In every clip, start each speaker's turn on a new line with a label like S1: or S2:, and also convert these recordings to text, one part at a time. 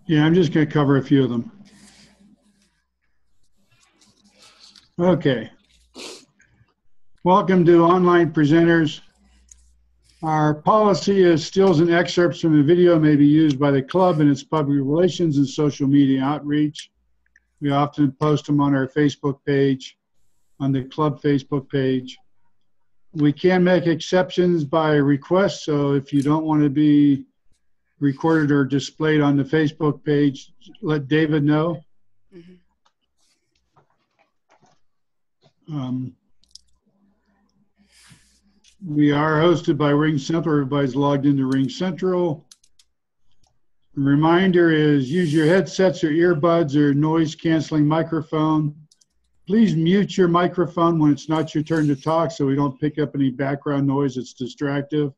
S1: Yeah, I'm just going to cover a few of them. Okay. Welcome to Online Presenters. Our policy is stills and excerpts from the video may be used by the club in its public relations and social media outreach. We often post them on our Facebook page, on the club Facebook page. We can make exceptions by request, so if you don't want to be recorded or displayed on the Facebook page, let David know. We are hosted by Ring Central. Everybody's logged into Ring Central. The reminder is use your headsets or earbuds or noise canceling microphone. Please mute your microphone when it's not your turn to talk so we don't pick up any background noise that's distractive.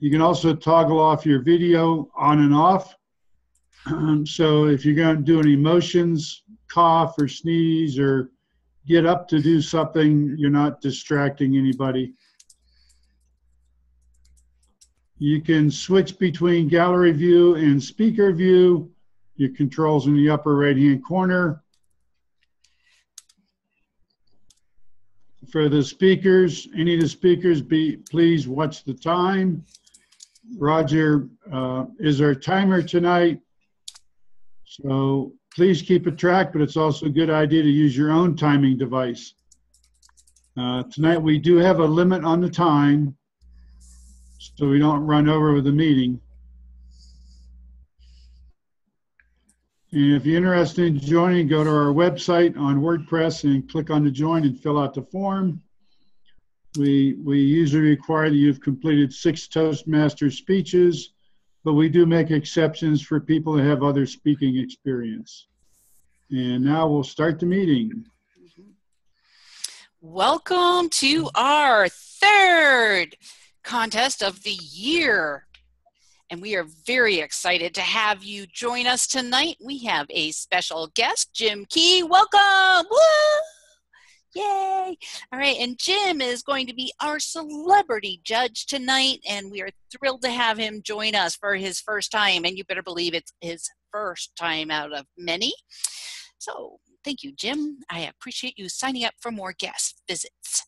S1: You can also toggle off your video on and off. So if you're going to do any motions, cough or sneeze or get up to do something, you're not distracting anybody. You can switch between gallery view and speaker view. Your controls in the upper right-hand corner. For the speakers, any of the speakers, please watch the time. Roger is our timer tonight. So please keep a track, but it's also a good idea to use your own timing device. Tonight we do have a limit on the time, so we don't run over with the meeting. And if you're interested in joining, go to our website on WordPress and click on the join and fill out the form. We usually require that you've completed 6 Toastmasters speeches, but we do make exceptions for people that have other speaking experience. And now we'll start the meeting.
S2: Welcome to our 3rd contest of the year. And we are very excited to have you join us tonight. We have a special guest, Jim Key. Welcome! Woo! Yay! All right, and Jim is going to be our celebrity judge tonight, and we are thrilled to have him join us for his first time, and you better believe it's his first time out of many. So thank you, Jim. I appreciate you signing up for more guest visits.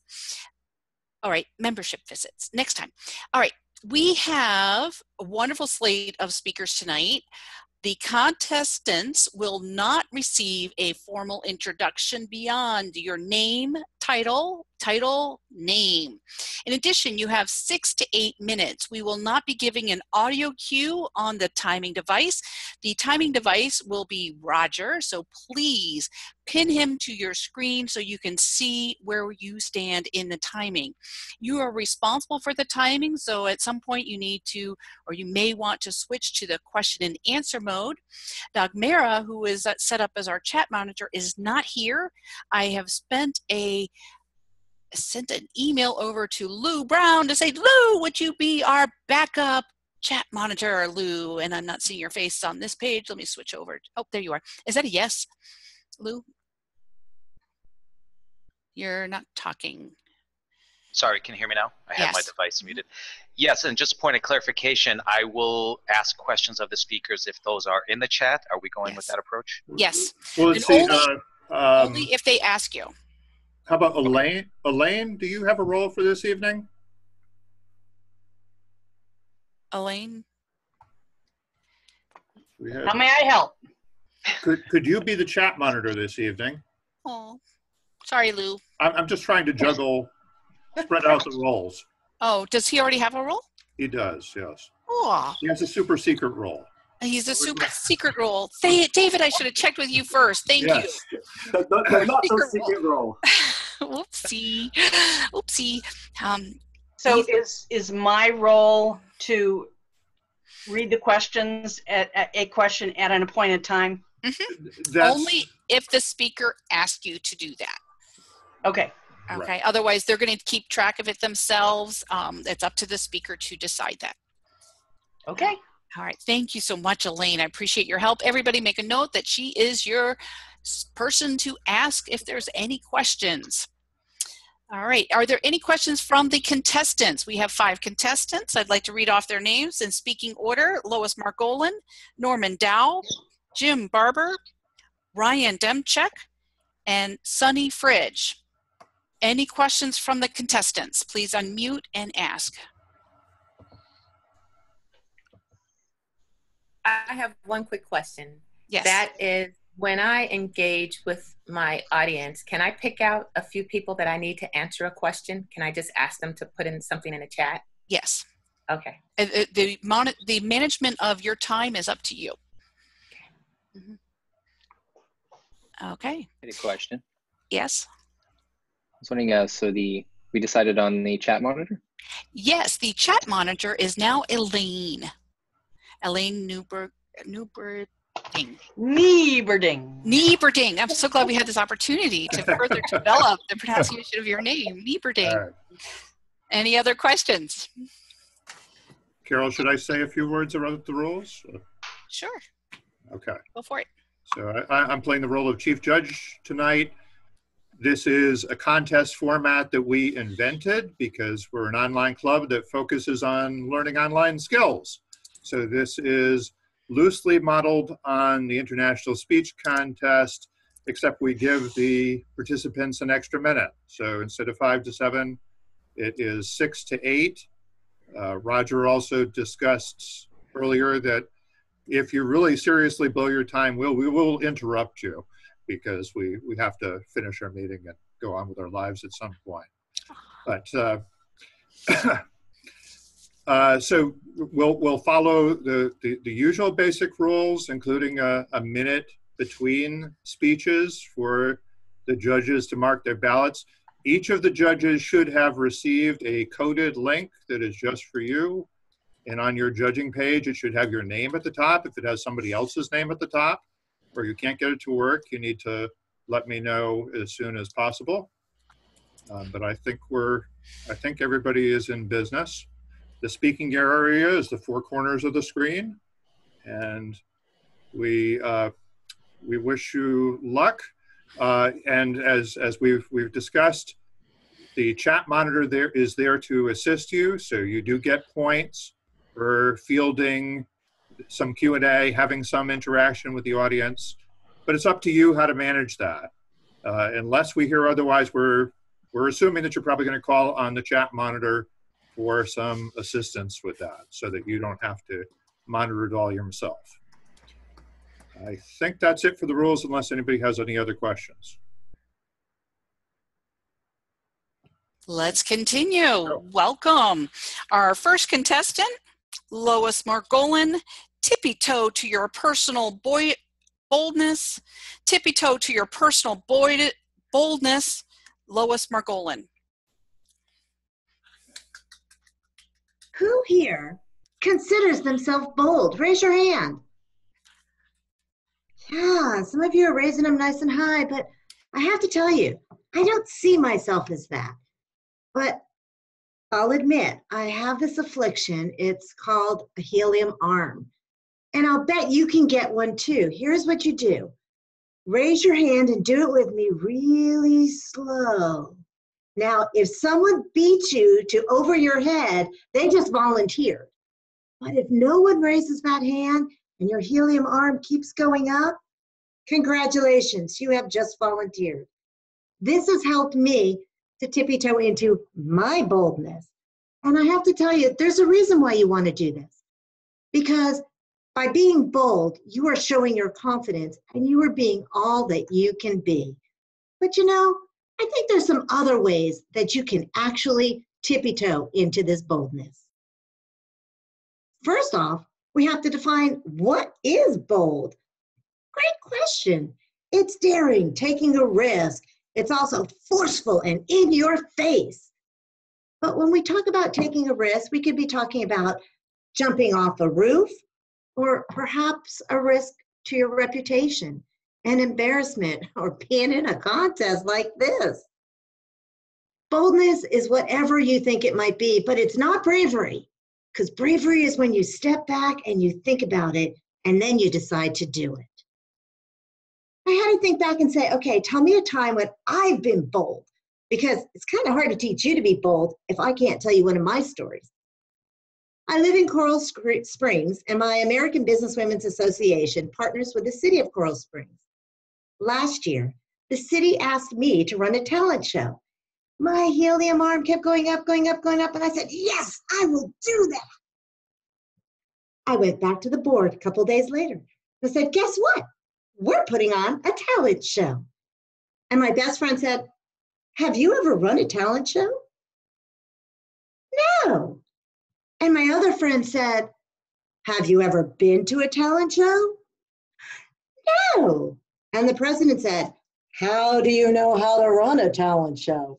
S2: All right, membership visits next time. All right, we have a wonderful slate of speakers tonight. The contestants will not receive a formal introduction beyond your name, title, name. In addition, you have 6 to 8 minutes. We will not be giving an audio cue on the timing device. The timing device will be Roger, so please pin him to your screen so you can see where you stand in the timing. You are responsible for the timing, so at some point you need to, or you may want to switch to the question and answer mode. Doug Mara, who is set up as our chat monitor, is not here. I have sent an email over to Lou Brown to say, Lou, would you be our backup chat monitor, Lou? And I'm not seeing your face on this page. Let me switch over. Oh, there you are. Is that a yes, Lou? You're not talking.
S3: Sorry, can you hear me now? I have my device muted. Yes, and just a point of clarification, I will ask questions of the speakers if those are in the chat. Are we going with that approach?
S2: Yes.
S4: Well, let's see.
S2: Only if they ask you.
S4: How about Elaine? Elaine, do you have a role for this evening?
S2: Elaine?
S5: How may I help?
S4: Could you be the chat monitor this evening?
S2: Oh, sorry, Lou.
S4: I'm just trying to juggle, spread out the roles.
S2: Oh, does he already have a role?
S4: He does, yes.
S2: Oh.
S4: He has a super secret role.
S2: He's a super secret role. David, I should have checked with you first. Thank you.
S6: The not so secret role.
S2: Whoopsie. Oopsie.
S5: So is my role to read the questions at a question at an appointed time?
S2: Mm-hmm. Only if the speaker asks you to do that.
S5: Okay.
S2: Okay.
S4: Right.
S2: Otherwise, they're going to keep track of it themselves. It's up to the speaker to decide that.
S5: Okay.
S2: All right. Thank you so much, Elaine. I appreciate your help. Everybody make a note that she is your person to ask if there's any questions. All right. Are there any questions from the contestants? We have 5 contestants. I'd like to read off their names in speaking order. Lois Margolin, Norman Dow, Jim Barber, Ryan Demchek, and Sunny Fridge. Any questions from the contestants? Please unmute and ask.
S7: I have one quick question.
S2: Yes.
S7: That is, when I engage with my audience, can I pick out a few people that I need to answer a question? Can I just ask them to put in something in the chat?
S2: Yes.
S7: Okay.
S2: The management of your time is up to you. Mm-hmm. Okay.
S8: I had a question.
S2: Yes.
S8: I was wondering, we decided on the chat monitor?
S2: Yes, the chat monitor is now Elaine. Elaine Nieberding. I'm so glad we had this opportunity to further develop the pronunciation of your name, Nieberding.
S4: All right.
S2: Any other questions?
S4: Carol, should I say a few words about the rules?
S2: Sure.
S4: Okay.
S2: Go for it.
S4: So I'm playing the role of Chief Judge tonight. This is a contest format that we invented because we're an online club that focuses on learning online skills. So this is loosely modeled on the International Speech Contest, except we give the participants an extra minute. So instead of 5 to 7, it is 6 to 8. Roger also discussed earlier that if you really seriously blow your time, we will interrupt you because we have to finish our meeting and go on with our lives at some point. But so we'll follow the usual basic rules, including a minute between speeches for the judges to mark their ballots. Each of the judges should have received a coded link that is just for you. And on your judging page, it should have your name at the top. If it has somebody else's name at the top, or you can't get it to work, you need to let me know as soon as possible. But I think everybody is in business. The speaking area is the 4 corners of the screen, and we wish you luck. And as we've discussed, the chat monitor is there to assist you, so you do get points for fielding some Q&A, having some interaction with the audience, but it's up to you how to manage that. Unless we hear otherwise, we're assuming that you're probably going to call on the chat monitor for some assistance with that, so that you don't have to monitor it all yourself. I think that's it for the rules, unless anybody has any other questions.
S2: Let's continue. Welcome. Our first contestant, Lois Margolin. Tippy-toe to your personal boldness. Tippy-toe to your personal boldness, Lois Margolin.
S9: Who here considers themselves bold? Raise your hand. Yeah, some of you are raising them nice and high, but I have to tell you, I don't see myself as that. But I'll admit, I have this affliction. It's called a helium arm. And I'll bet you can get one too. Here's what you do. Raise your hand and do it with me really slow. Now, if someone beats you to over your head, they just volunteered. But if no one raises that hand and your helium arm keeps going up, congratulations, you have just volunteered. This has helped me to tippy-toe into my boldness. And I have to tell you, there's a reason why you want to do this. Because by being bold, you are showing your confidence and you are being all that you can be. But you know, I think there's some other ways that you can actually tippy-toe into this boldness. First off, we have to define what is bold. Great question. It's daring, taking a risk. It's also forceful and in your face. But when we talk about taking a risk, we could be talking about jumping off a roof, or perhaps a risk to your reputation, an embarrassment, or being in a contest like this. Boldness is whatever you think it might be, but it's not bravery, because bravery is when you step back and you think about it, and then you decide to do it. I had to think back and say, okay, tell me a time when I've been bold, because it's kind of hard to teach you to be bold if I can't tell you one of my stories. I live in Coral Springs, and my American Businesswomen's Association partners with the city of Coral Springs. Last year, the city asked me to run a talent show. My helium arm kept going up, going up, going up, and I said, yes, I will do that. I went back to the board a couple days later. I said, guess what? We're putting on a talent show. And my best friend said, have you ever run a talent show? No. And my other friend said, have you ever been to a talent show? No. And the president said, how do you know how to run a talent show?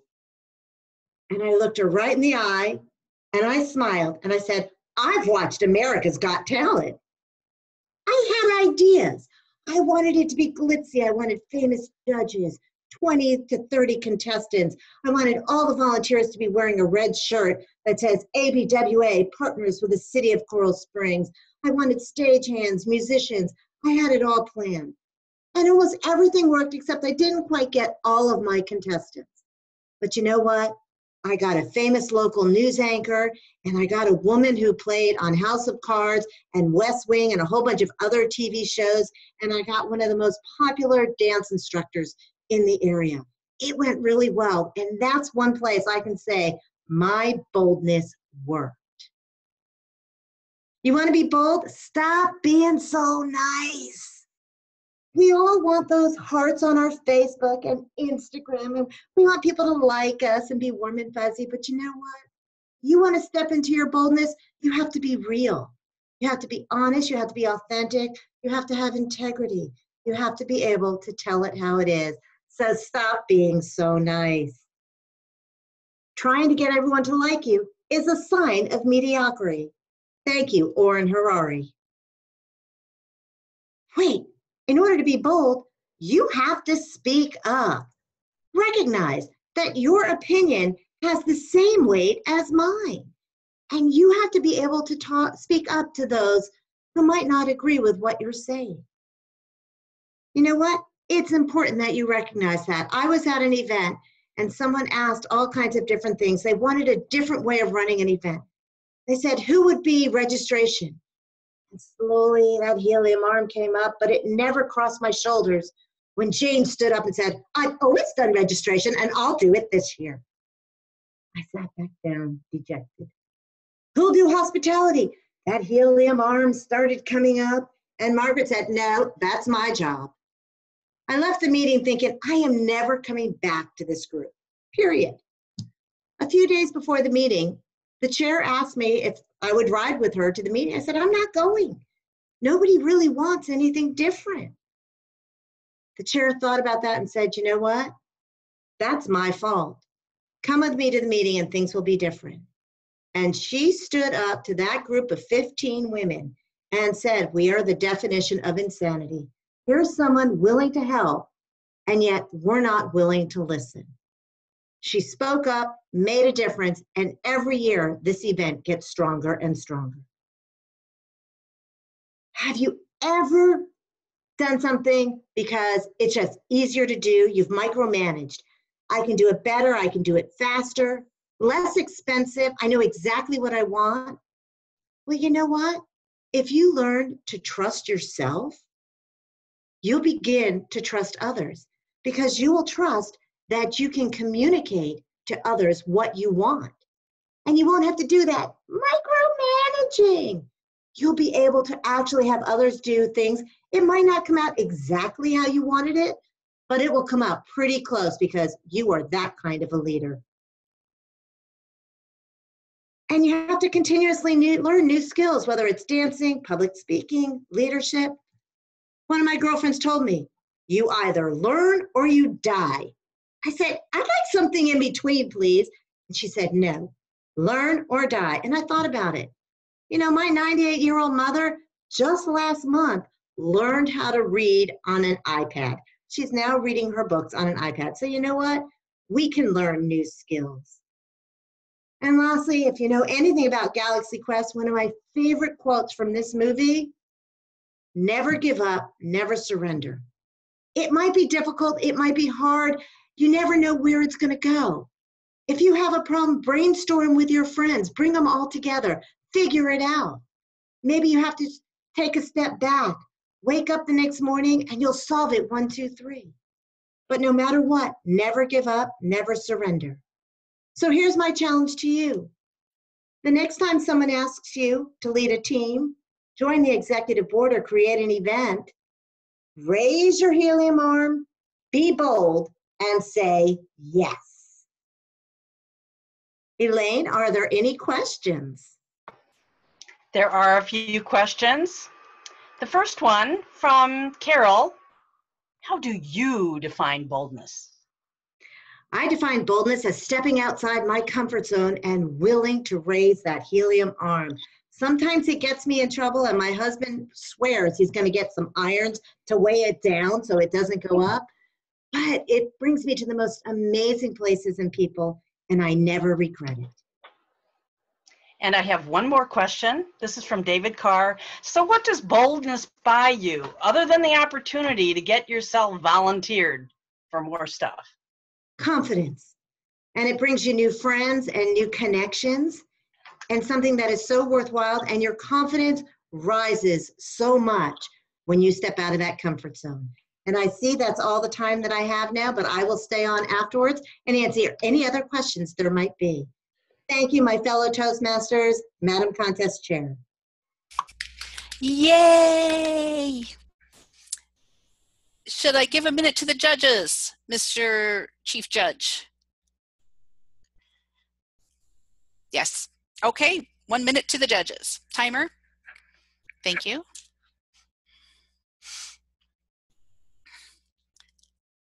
S9: And I looked her right in the eye and I smiled and I said, I've watched America's Got Talent. I had ideas. I wanted it to be glitzy. I wanted famous judges, 20 to 30 contestants. I wanted all the volunteers to be wearing a red shirt that says ABWA, partners with the city of Coral Springs. I wanted stagehands, musicians. I had it all planned. And almost everything worked except I didn't quite get all of my contestants. But you know what? I got a famous local news anchor, and I got a woman who played on House of Cards and West Wing and a whole bunch of other TV shows, and I got one of the most popular dance instructors in the area. It went really well, and that's one place I can say my boldness worked. You want to be bold? Stop being so nice. We all want those hearts on our Facebook and Instagram, and we want people to like us and be warm and fuzzy, but you know what? You want to step into your boldness, you have to be real. You have to be honest, you have to be authentic, you have to have integrity. You have to be able to tell it how it is. So stop being so nice. Trying to get everyone to like you is a sign of mediocrity. Thank you, Orrin Harari. Wait. In order to be bold, you have to speak up. Recognize that your opinion has the same weight as mine. And you have to be able to speak up to those who might not agree with what you're saying. You know what? It's important that you recognize that. I was at an event and someone asked all kinds of different things. They wanted a different way of running an event. They said, who would be registration? And slowly that helium arm came up, but it never crossed my shoulders when Jane stood up and said, I've always done registration and I'll do it this year. I sat back down, dejected. Who'll do hospitality? That helium arm started coming up and Margaret said, no, that's my job. I left the meeting thinking, I am never coming back to this group, period. A few days before the meeting, the chair asked me if I would ride with her to the meeting. I said, I'm not going. Nobody really wants anything different. The chair thought about that and said, you know what? That's my fault. Come with me to the meeting and things will be different. And she stood up to that group of 15 women and said, we are the definition of insanity. Here's someone willing to help, and yet we're not willing to listen. She spoke up, made a difference, and every year this event gets stronger and stronger. Have you ever done something because it's just easier to do? You've micromanaged. I can do it better, I can do it faster, less expensive, I know exactly what I want. Well, you know what? If you learn to trust yourself, you'll begin to trust others because you will trust that you can communicate to others what you want. And you won't have to do that micromanaging. You'll be able to actually have others do things. It might not come out exactly how you wanted it, but it will come out pretty close because you are that kind of a leader. And you have to continuously learn new skills, whether it's dancing, public speaking, leadership. One of my girlfriends told me, you either learn or you die. I said, I'd like something in between, please. And she said, no, learn or die. And I thought about it. You know, my 98-year-old mother just last month learned how to read on an iPad. She's now reading her books on an iPad. So you know what? We can learn new skills. And lastly, if you know anything about Galaxy Quest, one of my favorite quotes from this movie, never give up, never surrender. It might be difficult, it might be hard, You never know where it's going to go. If you have a problem, brainstorm with your friends. Bring them all together. Figure it out. Maybe you have to take a step back. Wake up the next morning and you'll solve it 1, 2, 3. But no matter what, never give up, never surrender. So here's my challenge to you. The next time someone asks you to lead a team, join the executive board, or create an event, raise your helium arm, be bold, and say yes. Elaine, are there any questions?
S5: There are a few questions. The first one from Carol. How do you define boldness?
S9: I define boldness as stepping outside my comfort zone and willing to raise that helium arm. Sometimes it gets me in trouble, and my husband swears he's going to get some irons to weigh it down so it doesn't go up. But it brings me to the most amazing places and people, and I never regret it.
S5: And I have one more question. This is from David Carr. So what does boldness buy you, other than the opportunity to get yourself volunteered for more stuff?
S9: Confidence. And it brings you new friends and new connections and something that is so worthwhile, and your confidence rises so much when you step out of that comfort zone. And I see that's all the time that I have now, but I will stay on afterwards and answer any other questions there might be. Thank you, my fellow Toastmasters, Madam Contest Chair.
S2: Yay! Should I give a minute to the judges, Mr. Chief Judge? Yes. Okay, 1 minute to the judges. Timer. Thank you.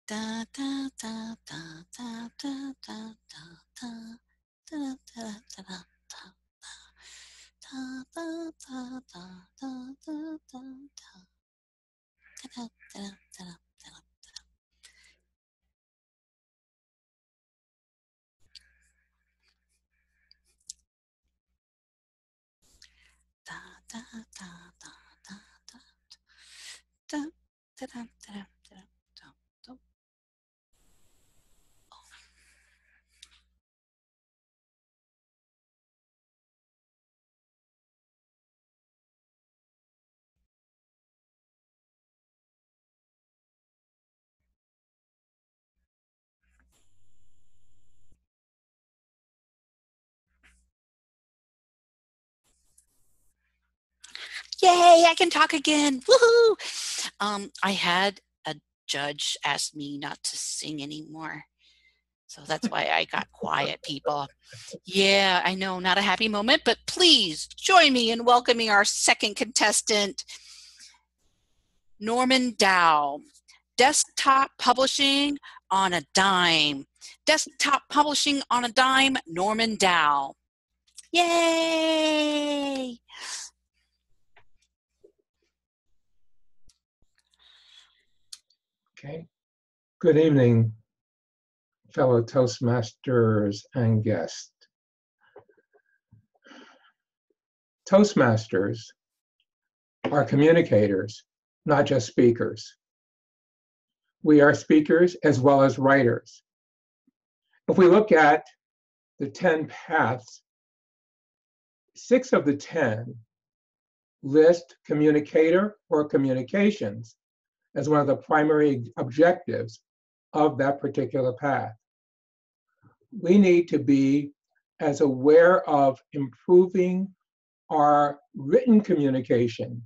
S2: Da, da, da, da, da, da, da, da, da, da, da, da. Yay, I can talk again. Woohoo! I had a judge ask me not to sing anymore. So that's why I got quiet, people. Yeah, I know, not a happy moment, but please join me in welcoming our second contestant, Norman Dow. Desktop publishing on a dime. Desktop publishing on a dime, Norman Dow. Yay!
S10: Okay. Good evening, fellow Toastmasters and guests. Toastmasters are communicators, not just speakers. We are speakers as well as writers. If we look at the 10 paths, 6 of the 10 list communicator or communications as one of the primary objectives of that particular path. We need to be as aware of improving our written communication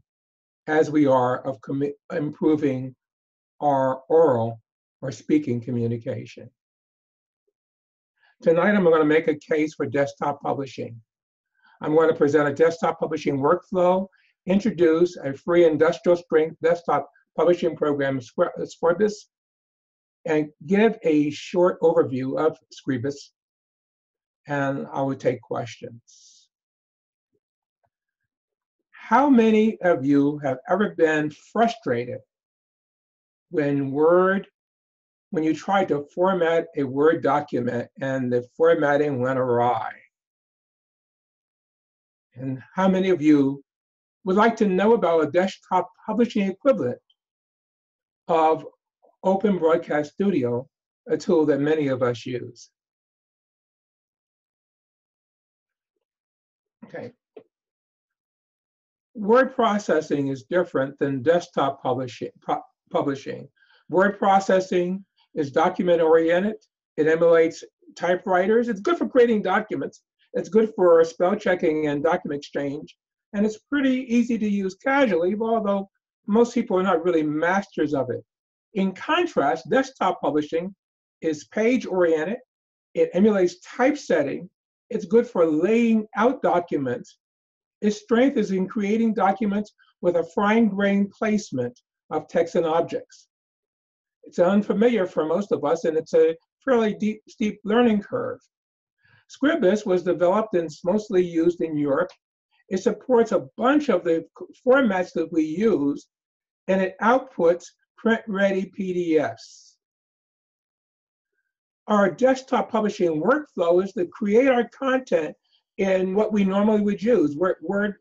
S10: as we are of improving our oral or speaking communication. Tonight, I'm going to make a case for desktop publishing. I'm going to present a desktop publishing workflow, introduce a free industrial strength desktop publishing program, Scribus, and give a short overview of Scribus, and I will take questions. How many of you have ever been frustrated when you tried to format a Word document and the formatting went awry? And how many of you would like to know about a desktop publishing equivalent of Open Broadcast Studio a tool that many of us use. Okay. Word processing is different than desktop publishing. Word processing is document-oriented. It emulates typewriters. It's good for creating documents. It's good for spell checking and document exchange. And it's pretty easy to use casually, although most people are not really masters of it. In contrast, desktop publishing is page-oriented. It emulates typesetting. It's good for laying out documents. Its strength is in creating documents with a fine-grained placement of text and objects. It's unfamiliar for most of us, and it's a fairly steep learning curve. Scribus was developed and mostly used in Europe. It supports a bunch of the formats that we use, and it outputs print-ready PDFs. Our desktop publishing workflow is to create our content in what we normally would use, word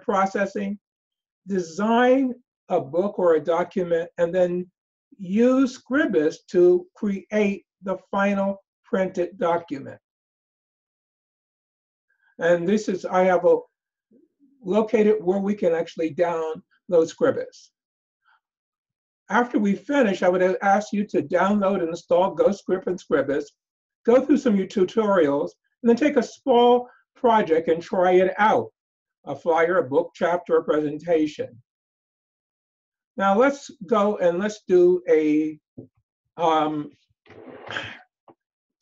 S10: processing, design a book or a document, and then use Scribus to create the final printed document. And this is, I have located where we can actually download Scribus. After we finish, I would ask you to download and install GoScript and Scribus, go through some tutorials, and then take a small project and try it out. A flyer, a book, chapter, a presentation. Now let's go and let's do a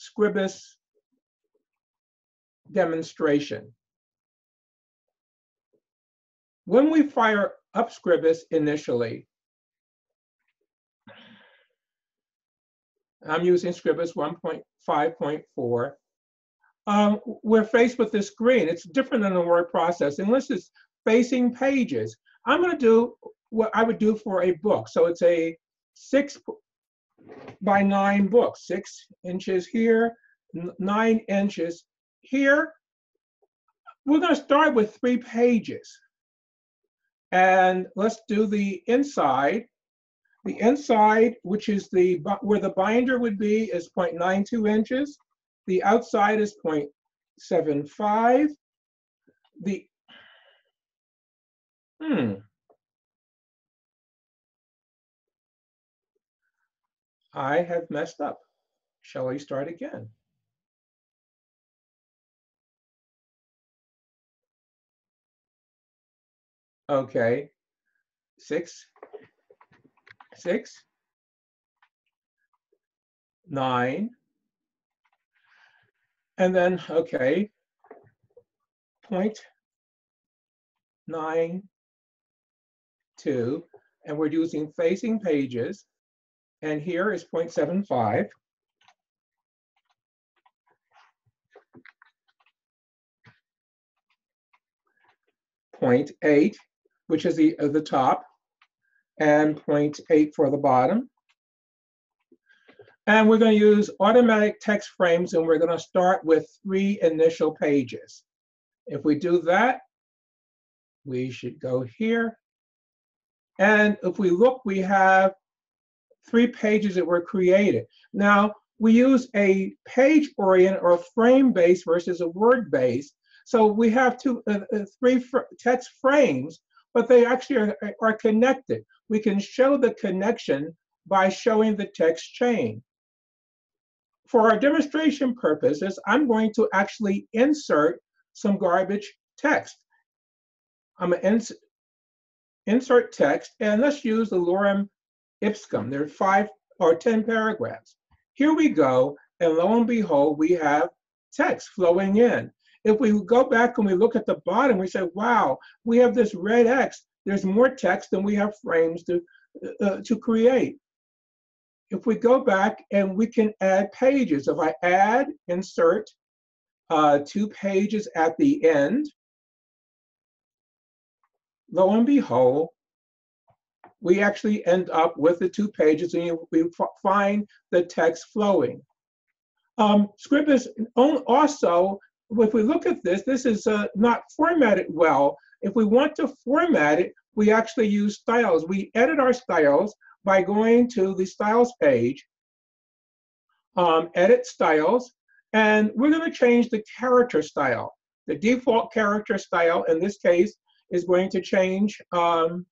S10: Scribus demonstration. When we fire up Scribus initially, I'm using Scribus 1.5.4. We're faced with this screen. It's different than the word processing. This is facing pages. I'm going to do what I would do for a book. So it's a 6x9 book, 6 inches here, 9 inches here. We're going to start with 3 pages. And let's do the inside. The inside, which is where the binder would be, is 0.92 inches. The outside is 0.75. I have messed up. Shall I start again? Okay, 6, 9, and then, okay, 0.92, and we're using facing pages, and here is 0.75. 0.8, which is the top, and 0.8 for the bottom. And we're going to use automatic text frames, and we're going to start with 3 initial pages. If we do that, we should go here. And if we look, we have 3 pages that were created. Now, we use a page-oriented or frame-based versus a word-based. So we have 3 text frames, but they actually are connected. We can show the connection by showing the text chain. For our demonstration purposes, I'm going to actually insert some garbage text. I'm going to insert text, and let's use the lorem ipsum. There are 5 or 10 paragraphs. Here we go, and lo and behold, we have text flowing in. If we go back and we look at the bottom, we say, wow, we have this red X. There's more text than we have frames to create. If we go back and we can add pages, if I add, insert 2 pages at the end, lo and behold, we actually end up with the 2 pages, and we find the text flowing. Scribus also, if we look at this, this is not formatted well. If we want to format it, we actually use styles. We edit our styles by going to the styles page, edit styles, and we're going to change the character style. The default character style in this case is going to change, and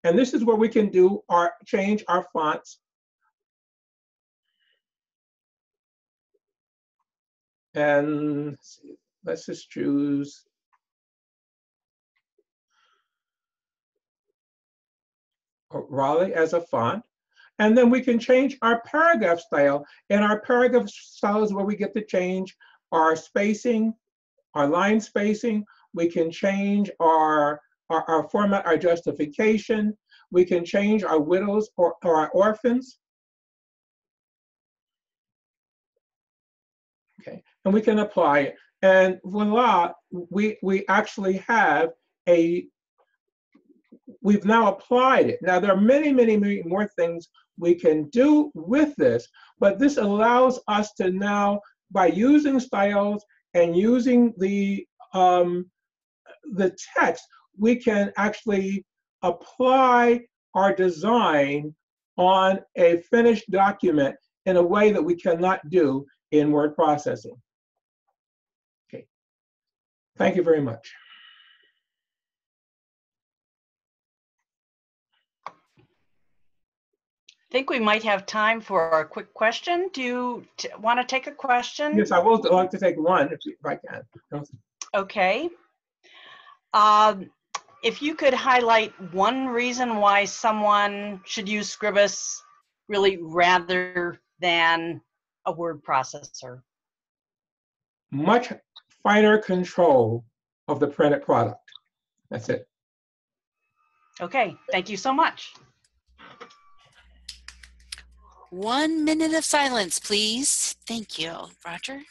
S10: this is where we can do change our fonts. And let's just choose Raleigh as a font. And then we can change our paragraph style. And our paragraph style is where we get to change our spacing, our line spacing. We can change our format, our justification. We can change our widows or our orphans. Okay, and we can apply it. And voila, we actually have we've now applied it. Now, there are many, many, many more things we can do with this, but this allows us to now, by using styles and using the text, we can actually apply our design on a finished document in a way that we cannot do in word processing. Okay, thank you very much.
S5: I think we might have time for a quick question. Do you want to take a question?
S10: Yes, I would like to take one if I can.
S5: Okay. If you could highlight one reason why someone should use Scribus really rather than a word processor.
S10: Much finer control of the printed product. That's it.
S5: Okay, thank you so much.
S2: 1 minute of silence, please. Thank you, Roger.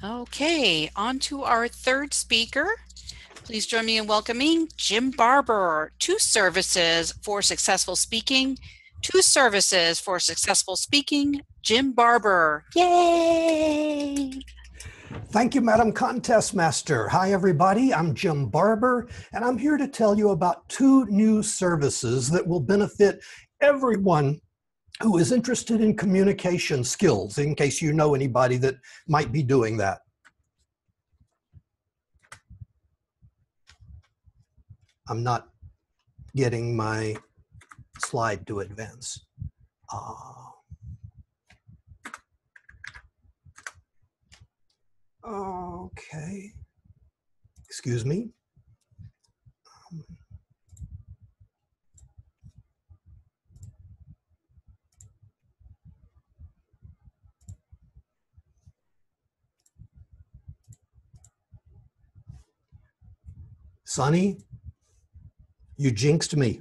S2: Okay, on to our third speaker. Please join me in welcoming Jim Barber. 2 services for successful speaking. 2 services for successful speaking. Jim Barber. Yay!
S11: Thank you, Madam Contest Master. Hi, everybody. I'm Jim Barber, and I'm here to tell you about 2 new services that will benefit everyone who is interested in communication skills, in case you know anybody that might be doing that. I'm not getting my slide to advance. Okay. Excuse me. Sonny, you jinxed me.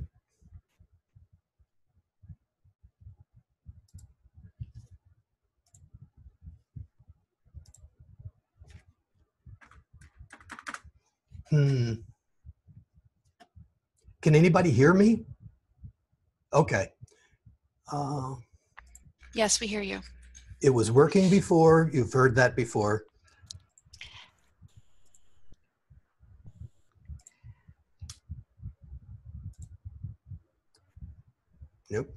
S11: Can anybody hear me? Okay.
S2: Yes, we hear you.
S11: It was working before. You've heard that before. Nope.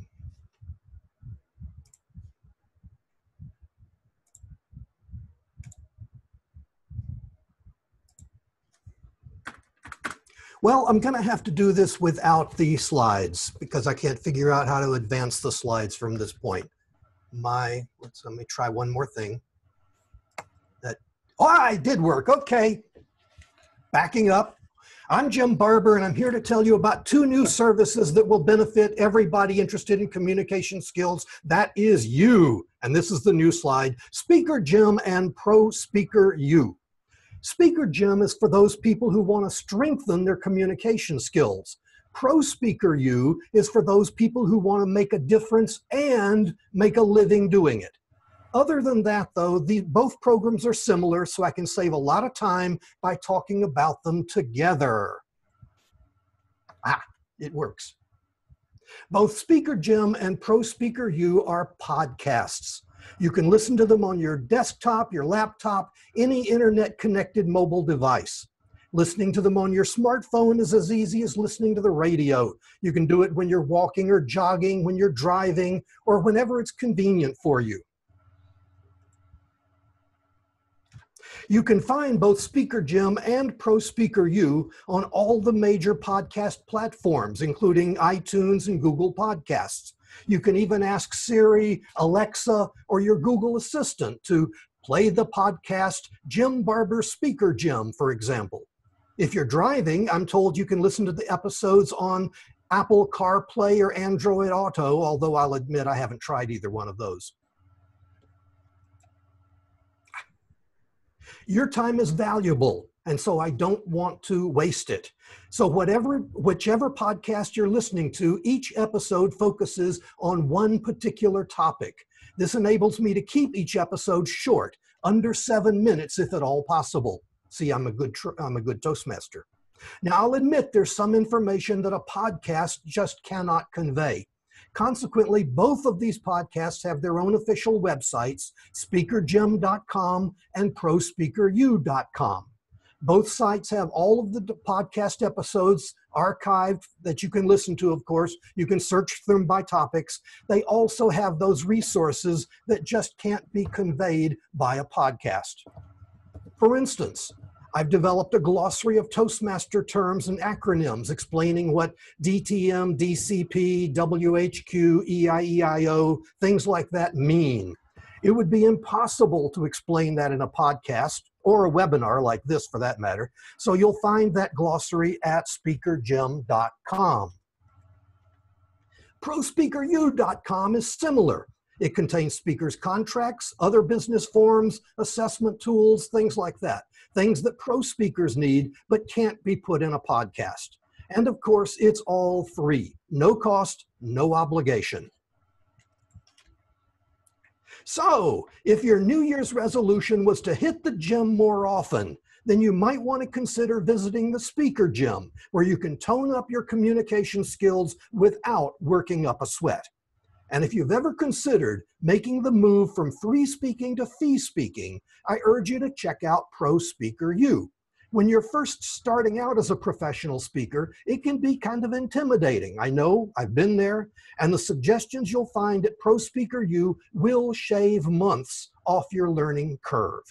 S11: Well, I'm going to have to do this without the slides because I can't figure out how to advance the slides from this point. Let me try one more thing. It did work. Okay. Backing up. I'm Jim Barber, and I'm here to tell you about 2 new services that will benefit everybody interested in communication skills. That is you. And this is the new slide. Speaker Jim and Pro Speaker U. Speaker Jim is for those people who want to strengthen their communication skills. Pro Speaker U is for those people who want to make a difference and make a living doing it. Other than that, though, both programs are similar, so I can save a lot of time by talking about them together. It works. Both Speaker Jim and Pro Speaker U are podcasts. You can listen to them on your desktop, your laptop, any internet-connected mobile device. Listening to them on your smartphone is as easy as listening to the radio. You can do it when you're walking or jogging, when you're driving, or whenever it's convenient for you. You can find both Speaker Jim and Pro Speaker U on all the major podcast platforms, including iTunes and Google Podcasts. You can even ask Siri, Alexa, or your Google Assistant to play the podcast Jim Barber Speaker Jim, for example. If you're driving, I'm told you can listen to the episodes on Apple CarPlay or Android Auto, although I'll admit I haven't tried either one of those. Your time is valuable, and so I don't want to waste it. So whichever podcast you're listening to, each episode focuses on one particular topic. This enables me to keep each episode short, under 7 minutes if at all possible. See, I'm a good Toastmaster. Now, I'll admit there's some information that a podcast just cannot convey. Consequently, both of these podcasts have their own official websites, speakerjim.com and prospeakeru.com. Both sites have all of the podcast episodes archived that you can listen to, of course. You can search them by topics. They also have those resources that just can't be conveyed by a podcast. For instance, I've developed a glossary of Toastmaster terms and acronyms explaining what DTM, DCP, WHQ, EIEIO, things like that mean. It would be impossible to explain that in a podcast or a webinar like this for that matter, so you'll find that glossary at speakerjim.com. ProSpeakerU.com is similar. It contains speakers' contracts, other business forms, assessment tools, things like that. Things that pro speakers need but can't be put in a podcast. And of course, it's all free. No cost, no obligation. So, if your New Year's resolution was to hit the gym more often, then you might want to consider visiting the Speaker Gym, where you can tone up your communication skills without working up a sweat. And if you've ever considered making the move from free speaking to fee speaking, I urge you to check out Pro Speaker U. When you're first starting out as a professional speaker, it can be kind of intimidating. I know, I've been there, and the suggestions you'll find at Pro Speaker U will shave months off your learning curve.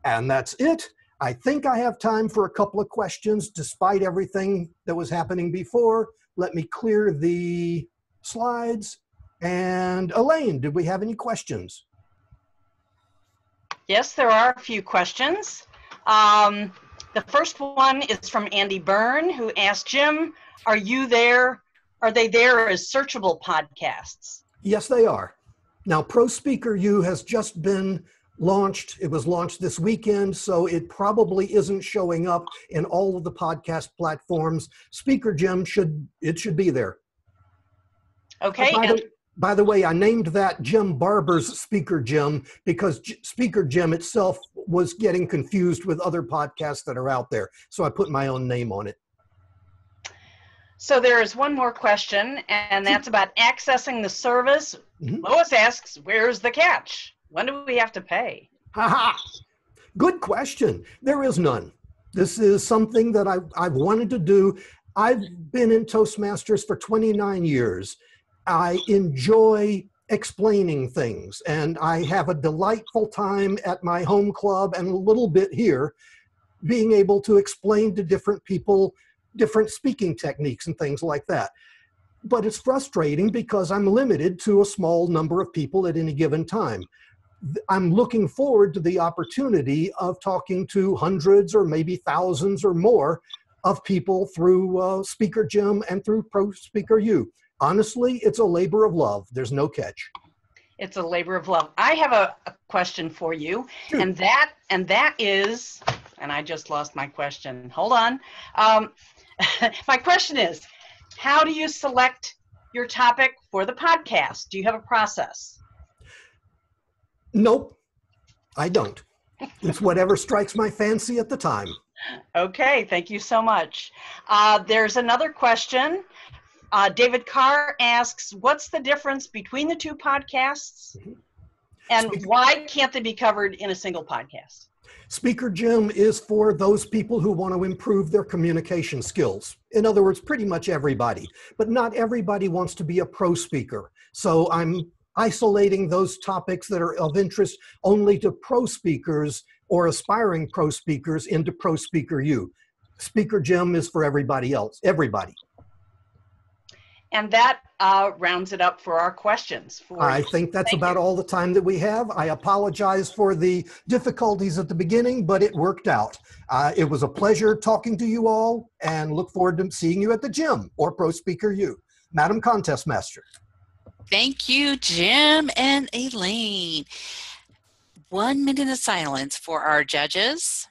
S11: And that's it. I think I have time for a couple of questions despite everything that was happening before. Let me clear the slides. And Elaine, did we have any questions?
S5: Yes, there are a few questions. The first one is from Andy Byrne, who asked, Jim, are they there as searchable podcasts?
S11: Yes, they are. Now, Pro Speaker U has just been launched. It was launched this weekend, so it probably isn't showing up in all of the podcast platforms. Speaker Jim should be there.
S5: Okay.
S11: By the way, I named that Jim Barber's Speaker Jim because Speaker Jim itself was getting confused with other podcasts that are out there. So I put my own name on it.
S5: So there is one more question, and that's about accessing the service. Mm-hmm. Lois asks, where's the catch? When do we have to pay?
S11: Good question. There is none. This is something that I've wanted to do. I've been in Toastmasters for 29 years. I enjoy explaining things, and I have a delightful time at my home club and a little bit here being able to explain to different people different speaking techniques and things like that. But it's frustrating because I'm limited to a small number of people at any given time. I'm looking forward to the opportunity of talking to hundreds or maybe thousands or more of people through Speaker Jim and through Pro Speaker U. Honestly, it's a labor of love. There's no catch. It's
S5: a labor of love. I have a question for you, and that is, and I just lost my question. Hold on. My question is, how do you select your topic for the podcast? Do you have a process?
S11: Nope, I don't. It's whatever strikes my fancy at the time.
S5: Okay, thank you so much. There's another question. David Carr asks, what's the difference between the two podcasts, and why can't they be covered in a single podcast?
S11: Speaker Jim is for those people who want to improve their communication skills. In other words, pretty much everybody. But not everybody wants to be a pro speaker. So I'm isolating those topics that are of interest only to pro speakers or aspiring pro speakers into Pro Speaker U. Speaker Jim is for everybody else, everybody.
S5: And that rounds it up for our questions.
S11: I think that's about all the time that we have. I apologize for the difficulties at the beginning, but it worked out. It was a pleasure talking to you all, and look forward to seeing you at the gym or Pro Speaker U. Madam Contest Master.
S2: Thank you, Jim and Elaine. 1 minute of silence for our judges.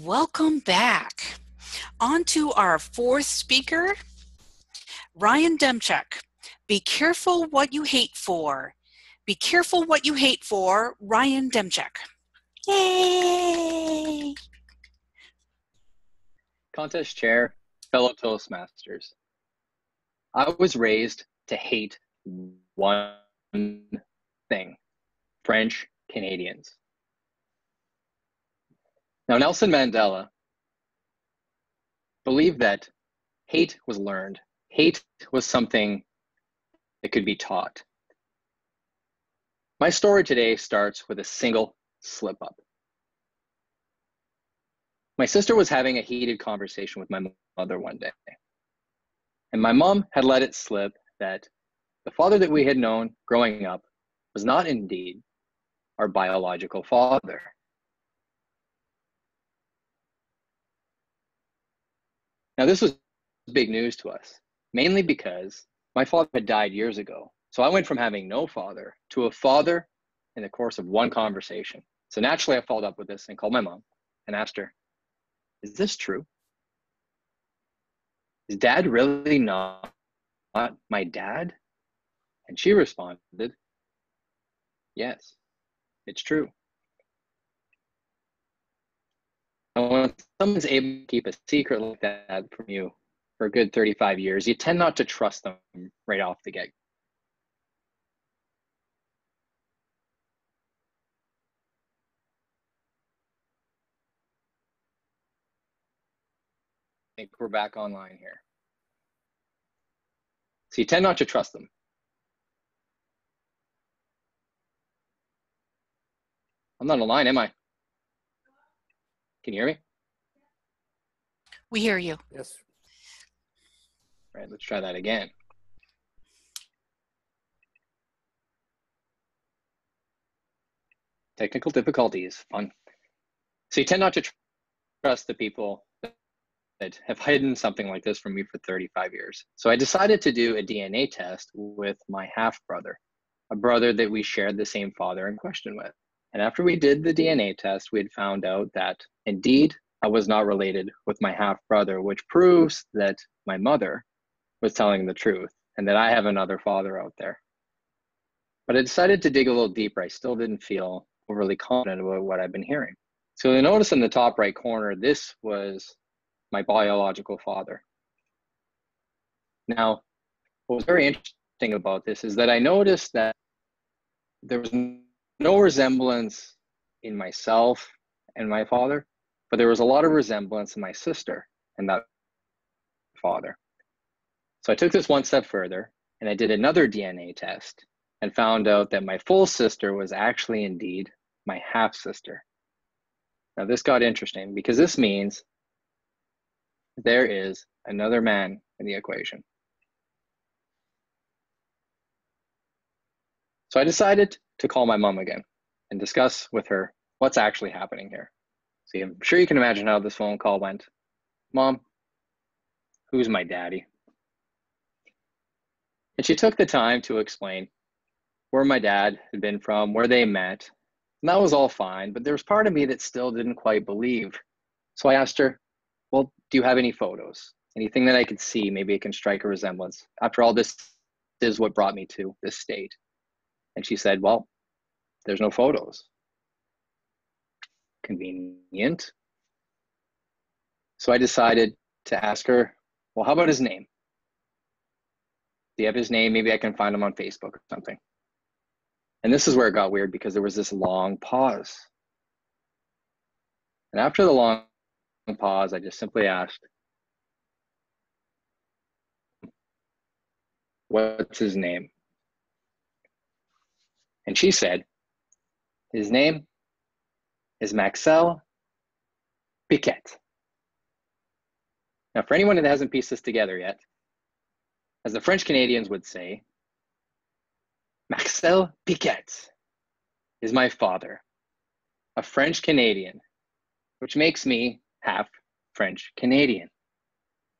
S2: Welcome back. On to our fourth speaker, Ryan Demchuk. Be careful what you hate for. Be careful what you hate for, Ryan Demchuk. Yay!
S8: Contest chair, fellow Toastmasters. I was raised to hate one thing, French Canadians. Now, Nelson Mandela believed that hate was learned. Hate was something that could be taught. My story today starts with a single slip up. My sister was having a heated conversation with my mother one day, and my mom had let it slip that the father that we had known growing up was not indeed our biological father. Now, this was big news to us, mainly because my father had died years ago. So I went from having no father to a father in the course of one conversation. So naturally, I followed up with this and called my mom and asked her, is this true? Is dad really not my dad? And she responded, yes, it's true. And when someone's able to keep a secret like that from you for a good 35 years, you tend not to trust them right off the get. I think we're back online here. So you tend not to trust them. I'm not online, am I? Can you hear me?
S2: We hear you.
S6: Yes.
S8: All right, let's try that again. Technical difficulties, fun. So you tend not to trust the people that have hidden something like this from me for 35 years. So I decided to do a DNA test with my half-brother, a brother that we shared the same father in question with. And after we did the DNA test, we had found out that indeed I was not related with my half-brother, which proves that my mother was telling the truth and that I have another father out there. But I decided to dig a little deeper. I still didn't feel overly confident about what I've been hearing. So you'll notice in the top right corner, this was my biological father. Now, what was very interesting about this is that I noticed that there was no resemblance in myself and my father, but there was a lot of resemblance in my sister and that father. So I took this one step further and I did another DNA test and found out that my full sister was actually indeed my half sister. Now this got interesting because this means there is another man in the equation. So I decided to call my mom again and discuss with her what's actually happening here. See, I'm sure you can imagine how this phone call went. Mom, who's my daddy? And she took the time to explain where my dad had been from, where they met. And that was all fine, but there was part of me that still didn't quite believe. So I asked her, well, do you have any photos? Anything that I could see, maybe it can strike a resemblance. After all, this is what brought me to this state. And she said, well, there's no photos. Convenient. So I decided to ask her, well, how about his name? Do you have his name? Maybe I can find him on Facebook or something. And this is where it got weird because there was this long pause. And after the long pause, I just simply asked, what's his name? And she said, his name is Maxel Piquet. Now, for anyone that hasn't pieced this together yet, as the French Canadians would say, Maxel Piquet is my father, a French Canadian, which makes me half French Canadian.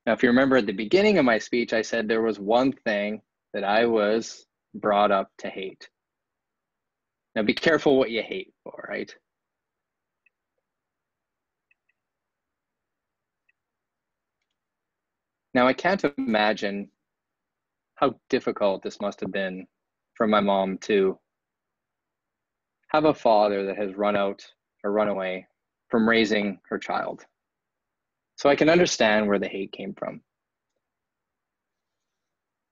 S8: Now, if you remember at the beginning of my speech, I said there was one thing that I was brought up to hate. Now, be careful what you hate for, right? Now, I can't imagine how difficult this must have been for my mom to have a father that has run out or run away from raising her child. So I can understand where the hate came from.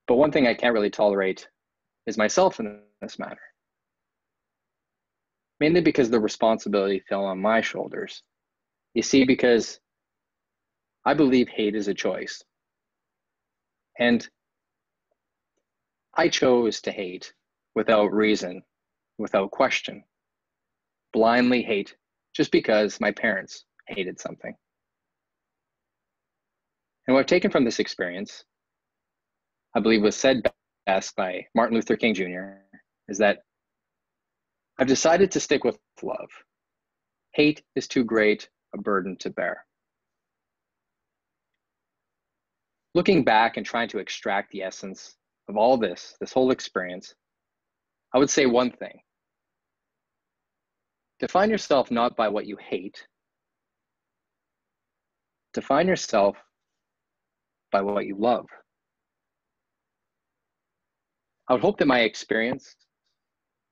S8: But one thing I can't really tolerate is myself in this matter. Mainly because the responsibility fell on my shoulders. You see, because I believe hate is a choice. And I chose to hate without reason, without question. Blindly hate just because my parents hated something. And what I've taken from this experience, I believe was said best by Martin Luther King Jr., is that I've decided to stick with love. Hate is too great a burden to bear. Looking back and trying to extract the essence of all this whole experience, I would say one thing. Define yourself not by what you hate. Define yourself by what you love. I would hope that my experience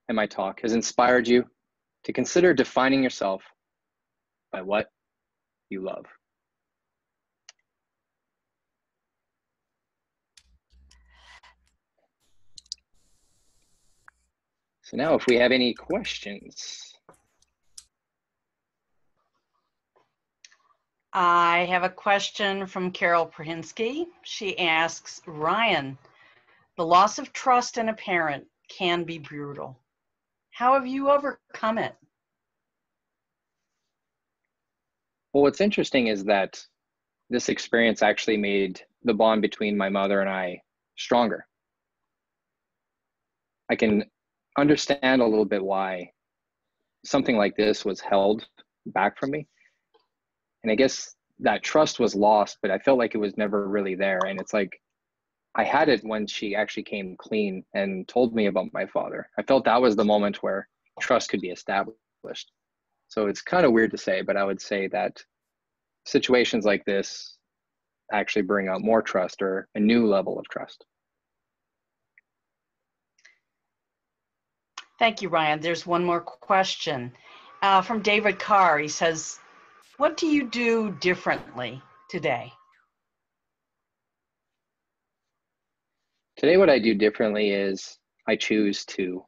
S8: and my talk has inspired you to consider defining yourself by what you love. So now if we have any questions.
S5: I have a question from Carol Prahinsky. She asks, Ryan, the loss of trust in a parent can be brutal. How have you overcome it?
S8: Well, what's interesting is that this experience actually made the bond between my mother and I stronger. I can understand a little bit why something like this was held back from me. And I guess that trust was lost, but I felt like it was never really there. And it's like, I had it when she actually came clean and told me about my father. I felt that was the moment where trust could be established. So it's kind of weird to say, but I would say that situations like this actually bring out more trust, or a new level of trust.
S5: Thank you, Ryan. There's one more question from David Carr. He says, what do you do differently today?
S8: Today, what I do differently is I choose to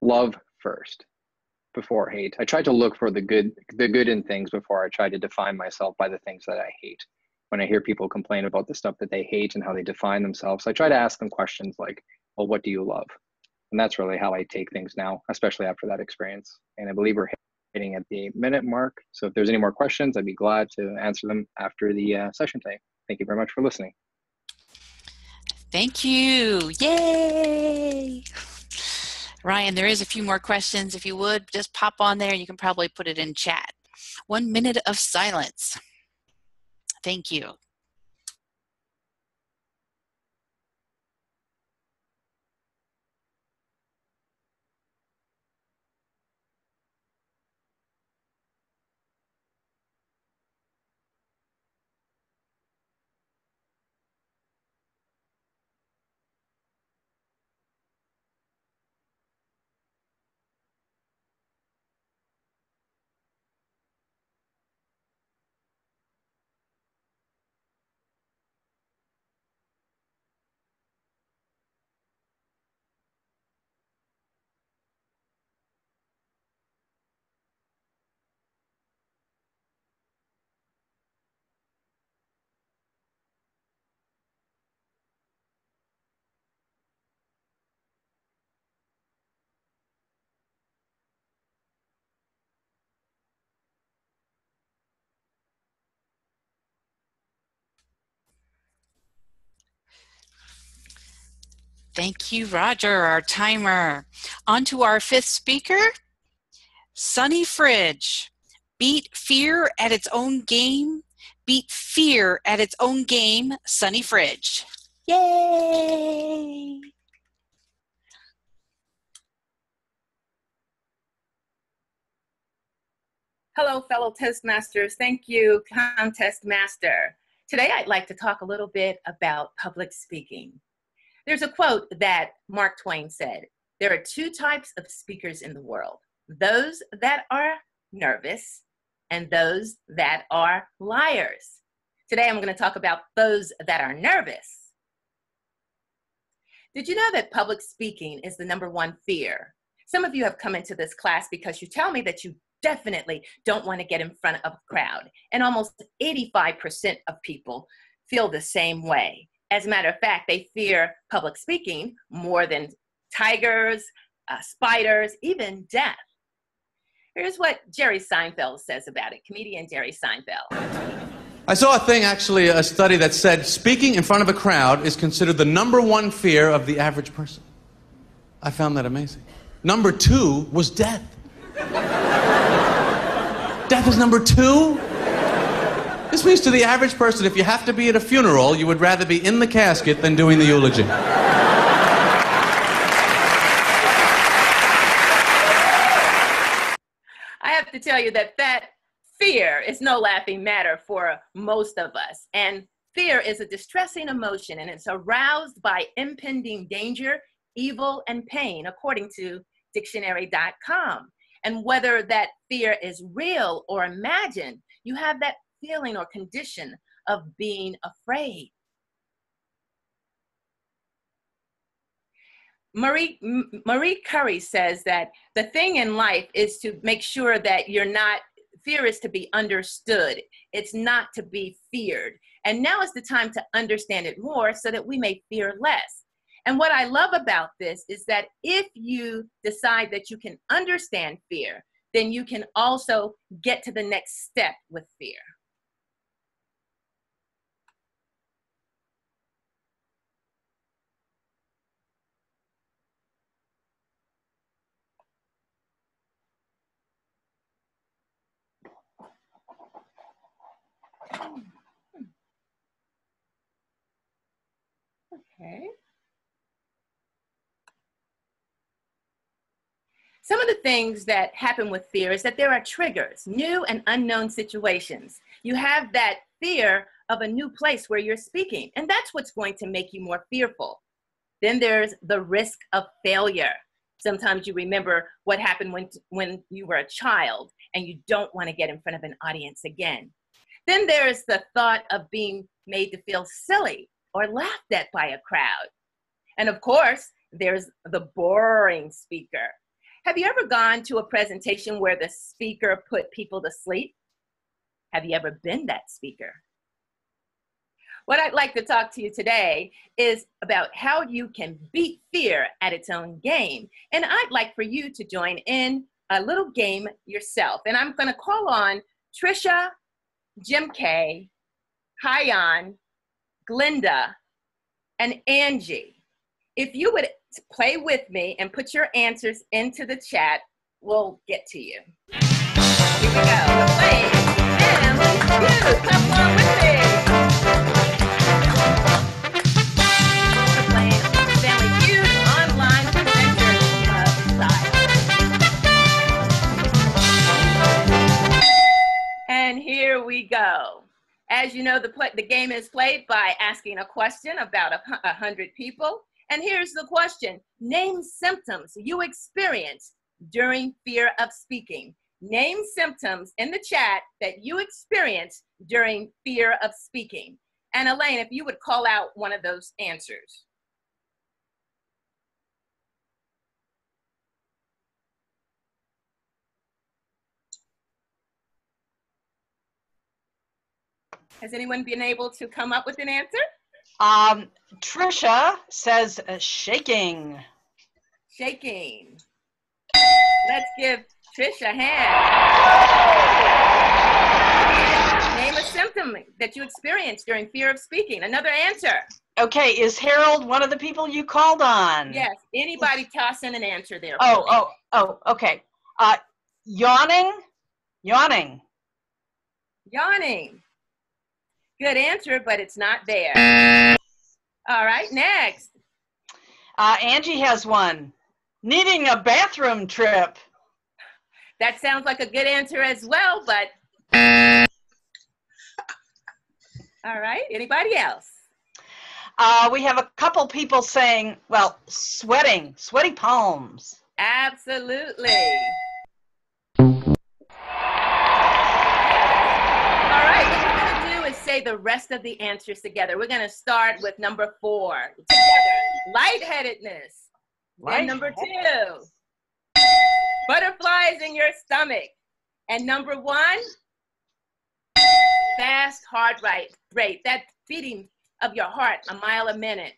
S8: love first before hate. I try to look for the good in things before I try to define myself by the things that I hate. When I hear people complain about the stuff that they hate and how they define themselves, I try to ask them questions like, well, what do you love? And that's really how I take things now, especially after that experience. And I believe we're hitting at the minute mark. So if there's any more questions, I'd be glad to answer them after the session today. Thank you very much for listening.
S2: Thank you. Yay! Ryan, there is a few more questions. If you would, just pop on there. You can probably put it in chat. 1 minute of silence. Thank you. Thank you, Roger, our timer. On to our fifth speaker, Sunny Fridge. Beat fear at its own game. Beat fear at its own game, Sunny Fridge. Yay!
S7: Hello, fellow Toastmasters. Thank you, Contest Master. Today, I'd like to talk a little bit about public speaking. There's a quote that Mark Twain said, "There are two types of speakers in the world, those that are nervous and those that are liars." Today, I'm going to talk about those that are nervous. Did you know that public speaking is the #1 fear? Some of you have come into this class because you tell me that you definitely don't want to get in front of a crowd. And almost 85% of people feel the same way. As a matter of fact, they fear public speaking more than tigers, spiders, even death. Here's what Jerry Seinfeld says about it, comedian Jerry Seinfeld.
S12: I saw a thing, actually, a study that said speaking in front of a crowd is considered the #1 fear of the average person. I found that amazing. #2 was death. Death is #2? This means to the average person, if you have to be at a funeral, you would rather be in the casket than doing the eulogy.
S7: I have to tell you that fear is no laughing matter for most of us. And fear is a distressing emotion, and it's aroused by impending danger, evil, and pain, according to dictionary.com. And whether that fear is real or imagined, you have that feeling or condition of being afraid. Marie Curie says that the thing in life is to make sure that fear is to be understood. It's not to be feared. And now is the time to understand it more so that we may fear less. And what I love about this is that if you decide that you can understand fear, then you can also get to the next step with fear. Okay. Some of the things that happen with fear is that there are triggers, new and unknown situations. You have that fear of a new place where you're speaking, and that's what's going to make you more fearful. Then there's the risk of failure. Sometimes you remember what happened when you were a child and you don't want to get in front of an audience again. Then there's the thought of being made to feel silly or laughed at by a crowd. And of course, there's the boring speaker. Have you ever gone to a presentation where the speaker put people to sleep? Have you ever been that speaker? What I'd like to talk to you today is about how you can beat fear at its own game. And I'd like for you to join in a little game yourself. And I'm going to call on Trisha, Jim K, Hyan, Glinda, and Angie. If you would play with me and put your answers into the chat, we'll get to you. Here we go. We're playing Family Feud. Come along with me. We're playing Family Feud online presenter style. And here we go. As you know, the game is played by asking a question about 100 people. And here's the question. Name symptoms you experience during fear of speaking. Name symptoms in the chat that you experience during fear of speaking. And Elaine, if you would call out one of those answers. Has anyone been able to come up with an answer?
S5: Trisha says shaking.
S7: Shaking. Let's give Trish a hand. Name a symptom that you experience during fear of speaking. Another answer.
S5: Okay, is Harold one of the people you called on?
S7: Yes, anybody toss in an answer there.
S5: Okay. Yawning.
S7: Yawning. Good answer, but it's not there. All right, next.
S5: Angie has one. Needing a bathroom trip.
S7: That sounds like a good answer as well, but. All right, anybody else?
S5: We have a couple people saying, well, sweaty palms.
S7: Absolutely. All right, what we're going to do is say the rest of the answers together. We're going to start with number 4. Together, lightheadedness. And number 2, butterflies in your stomach. And number 1, fast heart rate, that beating of your heart a mile a minute.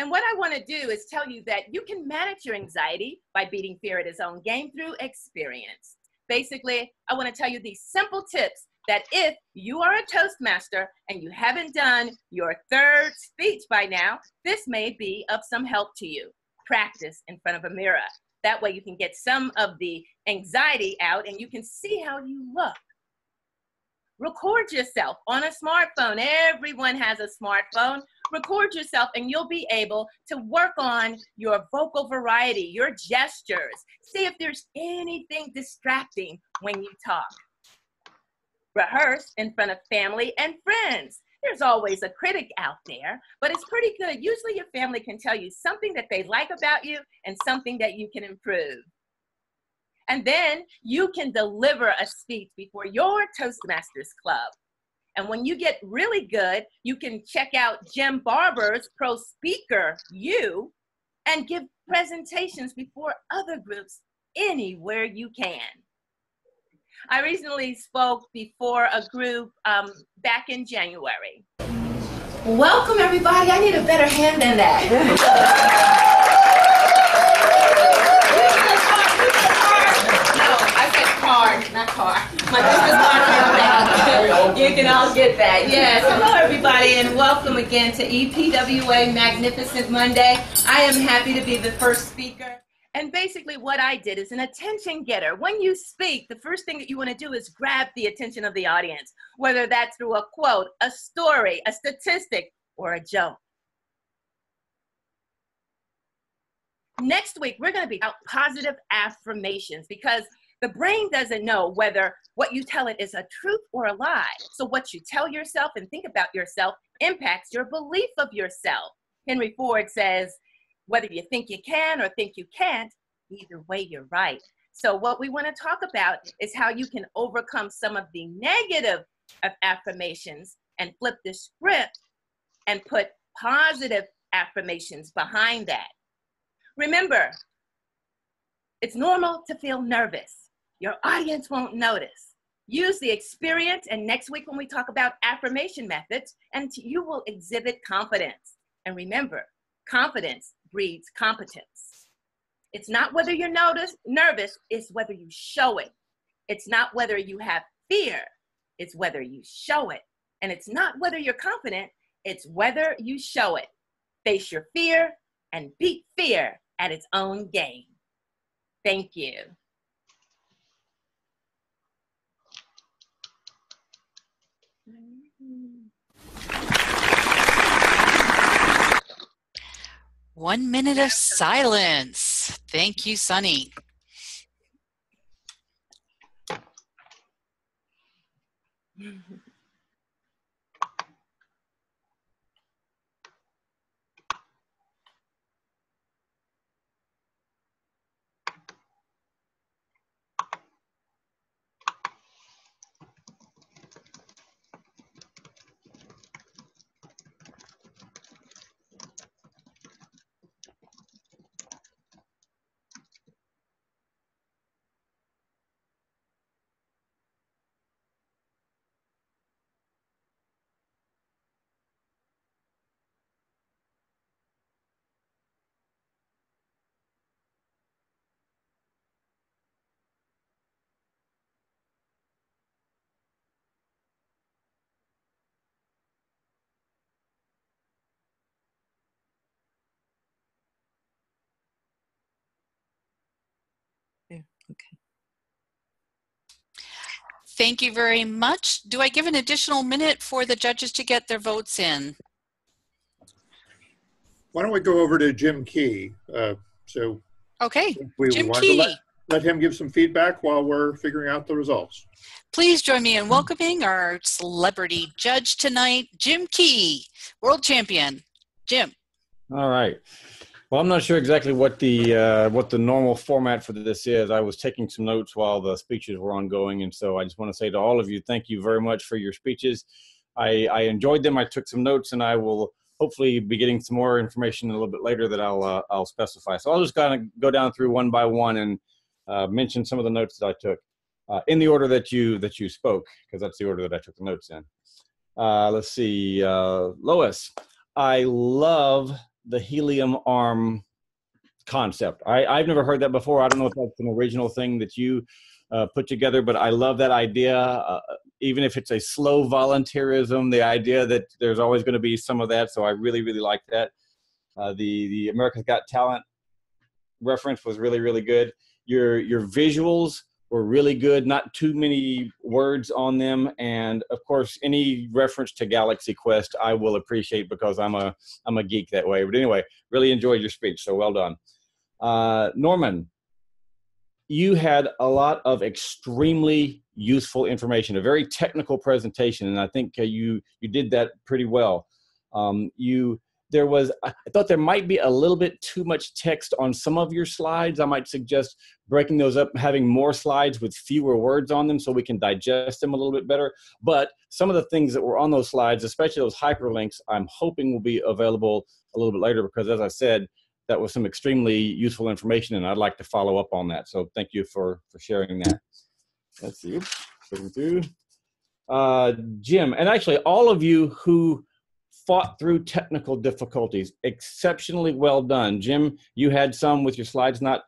S7: And what I want to do is tell you that you can manage your anxiety by beating fear at its own game through experience. Basically, I want to tell you these simple tips that if you are a Toastmaster and you haven't done your 3rd speech by now, this may be of some help to you. Practice in front of a mirror. That way you can get some of the anxiety out and you can see how you look. Record yourself on a smartphone. Everyone has a smartphone. Record yourself and you'll be able to work on your vocal variety, your gestures. See if there's anything distracting when you talk. Rehearse in front of family and friends. There's always a critic out there, but it's pretty good. Usually your family can tell you something that they like about you and something that you can improve. And then you can deliver a speech before your Toastmasters club. And when you get really good, you can check out Jim Barber's Pro Speaker U and give presentations before other groups anywhere you can. I recently spoke before a group back in January. Welcome, everybody. I need a better hand than that. No, I said My business partner. You can all get that. Yes. Hello, everybody, and welcome again to EPWA Magnificent Monday. I am happy to be the first speaker. And basically what I did is an attention getter. When you speak, the first thing that you want to do is grab the attention of the audience, whether that's through a quote, a story, a statistic, or a joke. Next week, we're going to be about positive affirmations because the brain doesn't know whether what you tell it is a truth or a lie. So what you tell yourself and think about yourself impacts your belief of yourself. Henry Ford says, whether you think you can or think you can't, either way, you're right. So what we want to talk about is how you can overcome some of the negative affirmations and flip the script and put positive affirmations behind that. Remember, it's normal to feel nervous. Your audience won't notice. Use the experience, and next week when we talk about affirmation methods, and you will exhibit confidence. And remember, confidence breeds competence. It's not whether you're nervous, it's whether you show it. It's not whether you have fear, it's whether you show it. And it's not whether you're confident, it's whether you show it. Face your fear and beat fear at its own game. Thank you.
S2: One minute of silence. Thank you, Sunny. Okay. Thank you very much. Do I give an additional minute for the judges to get their votes in?
S4: Why don't we go over to Jim Key?
S2: Okay,
S4: we
S2: Jim
S4: want
S2: Key.
S4: to let him give some feedback while we're figuring out the results.
S2: Please join me in welcoming our celebrity judge tonight, Jim Key, world champion. Jim.
S13: All right. Well, I'm not sure exactly what the normal format for this is. I was taking some notes while the speeches were ongoing, and so I just want to say to all of you, thank you very much for your speeches. I enjoyed them. I took some notes, and I will hopefully be getting some more information a little bit later that I'll specify. So I'll just kind of go down through one by one and mention some of the notes that I took in the order that you spoke, because that's the order that I took the notes in. Let's see, Lois. I love the helium arm concept. I've never heard that before. I don't know if that's an original thing that you put together, but I love that idea. Even if it's a slow volunteerism, the idea that there's always going to be some of that. So I really, really like that. The America's Got Talent reference was really, really good. Your visuals were really good, not too many words on them. And of course, any reference to Galaxy Quest, I will appreciate because I'm a geek that way. But anyway, really enjoyed your speech, so well done. Norman, you had a lot of extremely useful information, a very technical presentation, and I think you did that pretty well. I thought there might be a little bit too much text on some of your slides. I might suggest breaking those up, having more slides with fewer words on them so we can digest them a little bit better. But some of the things that were on those slides, especially those hyperlinks, I'm hoping will be available a little bit later because, as I said, that was some extremely useful information, and I'd like to follow up on that. So thank you for sharing that. Let's see. Jim, and actually all of you who fought through technical difficulties, exceptionally well done. Jim, you had some with your slides not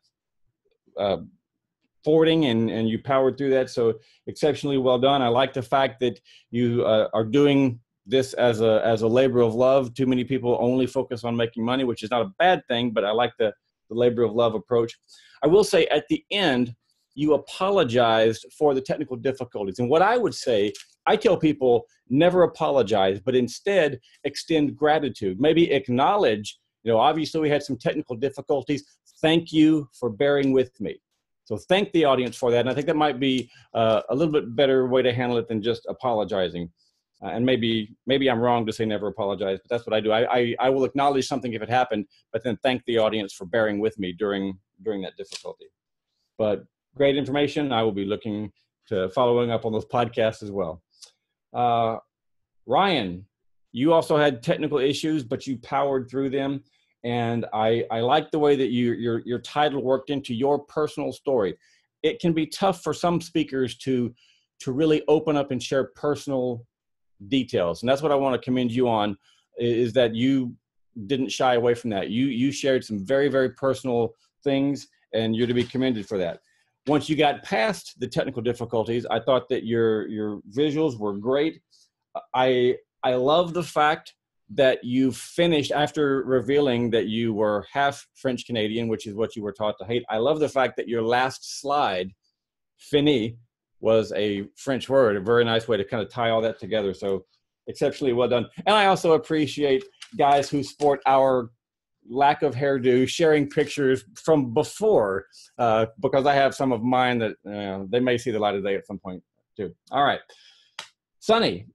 S13: forwarding, and you powered through that. So exceptionally well done. I like the fact that you are doing this as a labor of love. Too many people only focus on making money, which is not a bad thing, but I like the labor of love approach. I will say at the end, you apologized for the technical difficulties. And what I would say, I tell people never apologize, but instead extend gratitude. Maybe acknowledge, obviously we had some technical difficulties. Thank you for bearing with me. So thank the audience for that. And I think that might be a little bit better way to handle it than just apologizing. And maybe I'm wrong to say never apologize, but that's what I do. I will acknowledge something if it happened, but then thank the audience for bearing with me during that difficulty. But great information. I will be looking to following up on those podcasts as well. Ryan, you also had technical issues, but you powered through them. And I like the way that your title worked into your personal story. It can be tough for some speakers to really open up and share personal details. And that's what I want to commend you on, is that you didn't shy away from that. You shared some very, very personal things, and you're to be commended for that. Once you got past the technical difficulties, I thought that your visuals were great. I love the fact that you finished after revealing that you were half French Canadian, which is what you were taught to hate. I love the fact that your last slide, fini, was a French word, a very nice way to kind of tie all that together. So exceptionally well done. And I also appreciate guys who sport our lack of hairdo sharing pictures from before, because I have some of mine that they may see the light of day at some point too. All right. Sonny,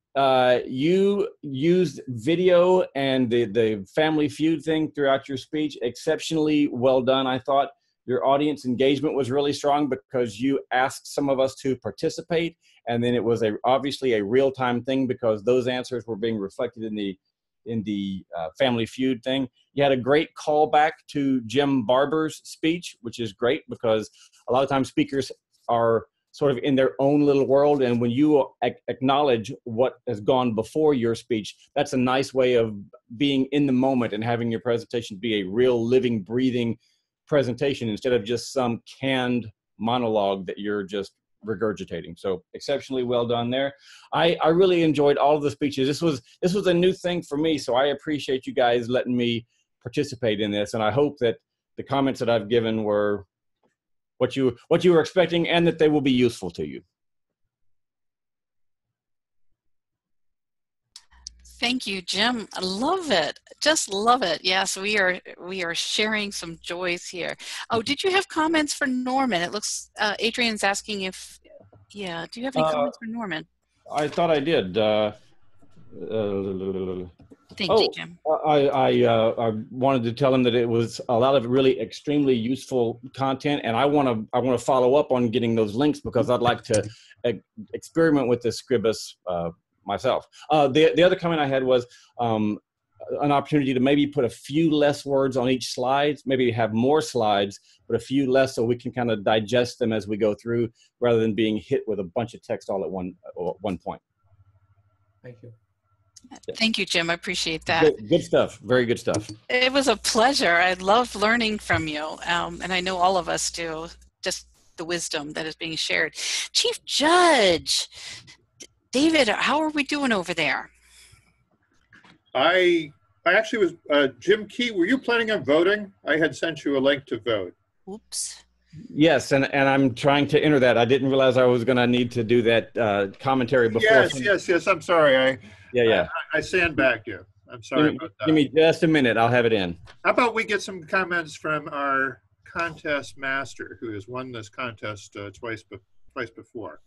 S13: you used video and the Family Feud thing throughout your speech. Exceptionally well done, I thought. Your audience engagement was really strong because you asked some of us to participate, and then it was obviously a real-time thing because those answers were being reflected in the Family Feud thing. You had a great callback to Jim Barber's speech, which is great because a lot of times speakers are sort of in their own little world, and when you acknowledge what has gone before your speech, that's a nice way of being in the moment and having your presentation be a real living, breathing presentation instead of just some canned monologue that you're just regurgitating. So exceptionally well done there. I really enjoyed all of the speeches. This was a new thing for me, so I appreciate you guys letting me participate in this, and I hope that the comments that I've given were what you were expecting and that they will be useful to you.
S2: Thank you, Jim. I love it. Just love it. Yes, we are sharing some joys here. Oh, did you have comments for Norman? It looks Adrian's asking if, yeah, do you have any comments for Norman?
S13: I thought I did.
S2: Thank you, Jim.
S13: I wanted to tell him that it was a lot of really extremely useful content, and I want to follow up on getting those links because I'd like to experiment with this Scribus myself. The other comment I had was an opportunity to maybe put a few less words on each slide, maybe have more slides, but a few less so we can kind of digest them as we go through rather than being hit with a bunch of text all at one point.
S10: Thank you.
S2: Thank you, Jim. I appreciate that.
S13: Good stuff. Very good stuff.
S2: It was a pleasure. I love learning from you, and I know all of us do, just the wisdom that is being shared. Chief Judge, David, how are we doing over there?
S4: I actually was, Jim Key, were you planning on voting? I had sent you a link to vote.
S2: Oops.
S13: Yes, and I'm trying to enter that. I didn't realize I was going to need to do that commentary before.
S4: Yes, I'm sorry. I sandbagged you. I'm sorry about that.
S13: Give me just a minute. I'll have it in.
S4: How about we get some comments from our contest master who has won this contest twice before.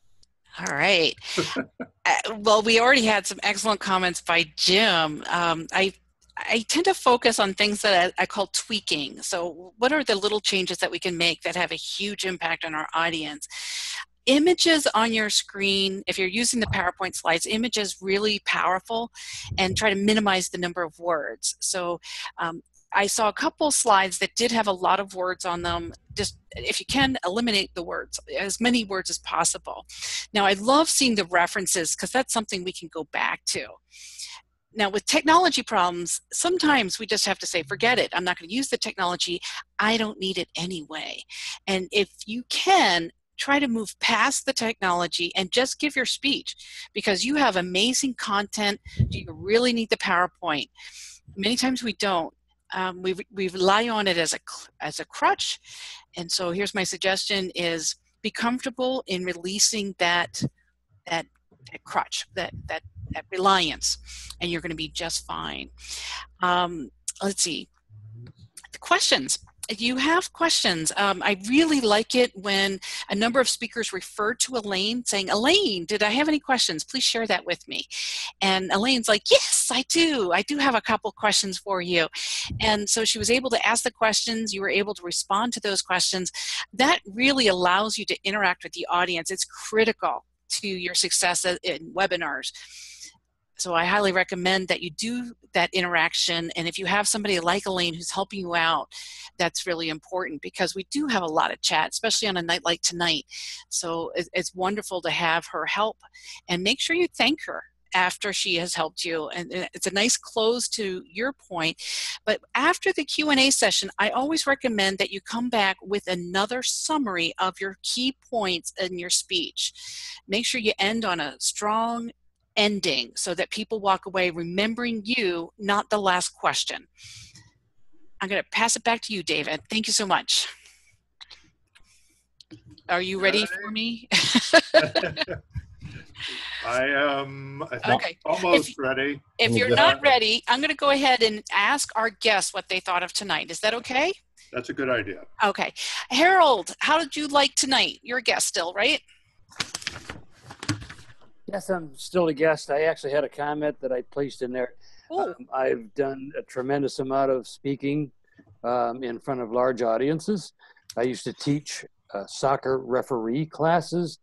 S2: All right. Well, we already had some excellent comments by Jim. I tend to focus on things that I call tweaking. So what are the little changes that we can make that have a huge impact on our audience? Images on your screen, if you're using the PowerPoint slides, images really powerful, and try to minimize the number of words. So I saw a couple slides that did have a lot of words on them. Just, if you can, eliminate the words, as many words as possible. Now, I love seeing the references because that's something we can go back to. Now, with technology problems, sometimes we just have to say, forget it. I'm not going to use the technology. I don't need it anyway. And if you can, try to move past the technology and just give your speech, because you have amazing content. Do you really need the PowerPoint? Many times we don't. We rely on it as a crutch. And so here's my suggestion is be comfortable in releasing that crutch, that reliance, and you're going to be just fine. Let's see. The questions. If you have questions, I really like it when a number of speakers refer to Elaine saying, Elaine, did I have any questions? Please share that with me. And Elaine's like, yes, I do. I do have a couple questions for you. And so she was able to ask the questions. You were able to respond to those questions. That really allows you to interact with the audience. It's critical to your success in webinars. So I highly recommend that you do that interaction. And if you have somebody like Elaine who's helping you out, that's really important, because we do have a lot of chat, especially on a night like tonight. So it's wonderful to have her help, and make sure you thank her after she has helped you. And it's a nice close to your point. But after the Q&A session, I always recommend that you come back with another summary of your key points in your speech. Make sure you end on a strong ending so that people walk away remembering you, not the last question. I'm going to pass it back to you, David. Thank you so much. Are you ready for me?
S4: I am almost ready.
S2: If you're not ready, I'm going to go ahead and ask our guests what they thought of tonight. Is that okay?
S4: That's a good idea.
S2: Okay. Harold, how did you like tonight? You're a guest still, right?
S14: Yes, I'm still a guest. I actually had a comment that I placed in there. I've done a tremendous amount of speaking in front of large audiences. I used to teach soccer referee classes.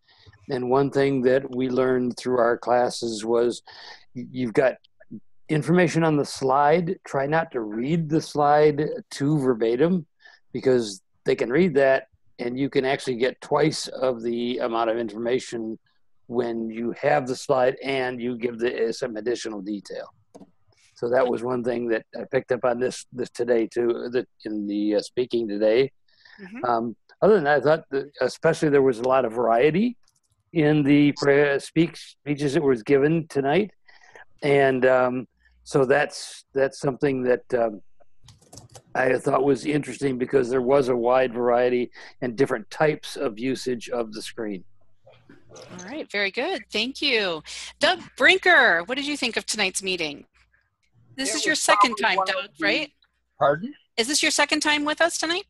S14: And one thing that we learned through our classes was you've got information on the slide. Try not to read the slide too verbatim, because they can read that and you can actually get twice of the amount of information when you have the slide and you give some additional detail. So that was one thing that I picked up on this today too, in the speaking today. Mm-hmm. Other than that, I thought that especially there was a lot of variety in the speeches that was given tonight. And so that's something that I thought was interesting, because there was a wide variety and different types of usage of the screen.
S2: All right, very good. Thank you. Doug Brinker, what did you think of tonight's meeting? This is your second time, Doug, right?
S15: Pardon?
S2: Is this your second time with us tonight?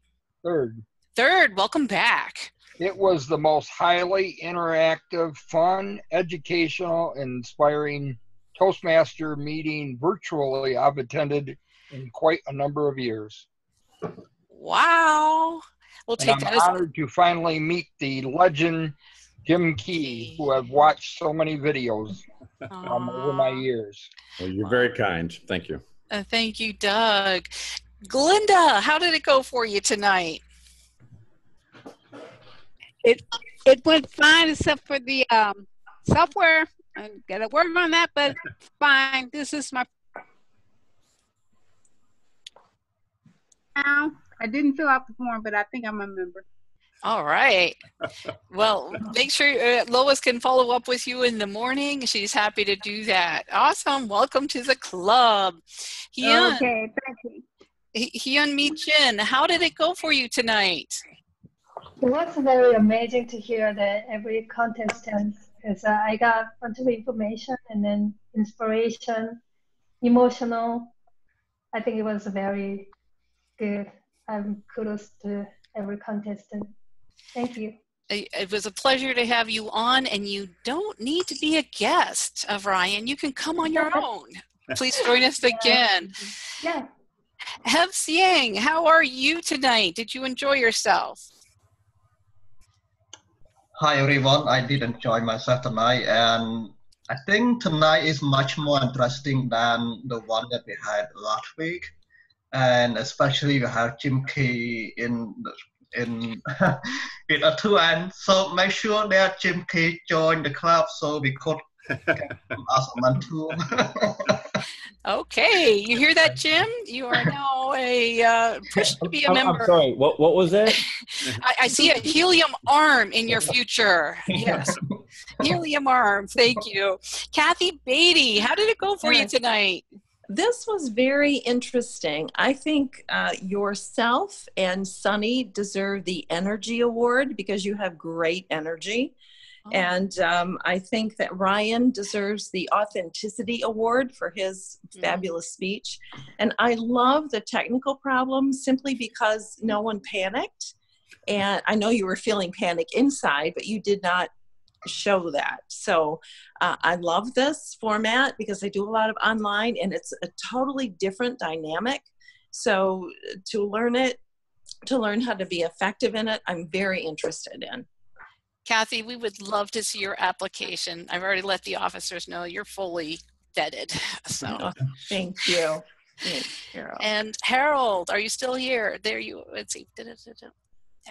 S15: Third.
S2: Third, welcome back.
S15: It was the most highly interactive, fun, educational, inspiring Toastmaster meeting virtually I've attended in quite a number of years.
S2: Wow. We'll take that.
S15: I'm honored to finally meet the legend Jim Key, who I've watched so many videos over my years.
S13: Well, you're very kind. Thank you.
S2: Thank you, Doug. Glinda, how did it go for you tonight?
S16: It went fine, except for the software. I gotta work on that, but fine. This is my. I didn't fill out the form, but I think I'm a member.
S2: All right. Well, make sure Lois can follow up with you in the morning. She's happy to do that. Awesome. Welcome to the club. Hyun,
S16: okay, thank you.
S2: Hyun Mi Jin, how did it go for you tonight?
S17: It was very amazing to hear that every contestant, because I got a bunch of information and then inspiration, emotional. I think it was very good. Kudos to every contestant. Thank you.
S2: It was a pleasure to have you on, and you don't need to be a guest of Ryan. You can come on your own. Please join us again.
S17: Yeah.
S2: Hev Siang, how are you tonight? Did you enjoy yourself?
S18: Hi everyone, I did enjoy myself tonight, and I think tonight is much more interesting than the one that we had last week, and especially we have Jim Key in in a two end. So make sure that Jim Key join the club so we could get us a mentor.
S2: Okay, you hear that, Jim? You are now a pushed to be a member.
S13: I'm sorry. What was that?
S2: I see a helium arm in your future. Yes, helium arm. Thank you, Kathy Beatty. How did it go for you tonight?
S19: This was very interesting. I think yourself and Sunny deserve the Energy Award because you have great energy. Oh. And I think that Ryan deserves the Authenticity Award for his fabulous speech. And I love the technical problems simply because no one panicked. And I know you were feeling panic inside, but you did not show that. So I love this format because I do a lot of online and it's a totally different dynamic. So to learn it, to learn how to be effective in it, I'm very interested in.
S2: Kathy, we would love to see your application. I've already let the officers know you're fully vetted. So
S19: thank you. Thanks, Carol.
S2: And Harold, are you still here? There you, let's see.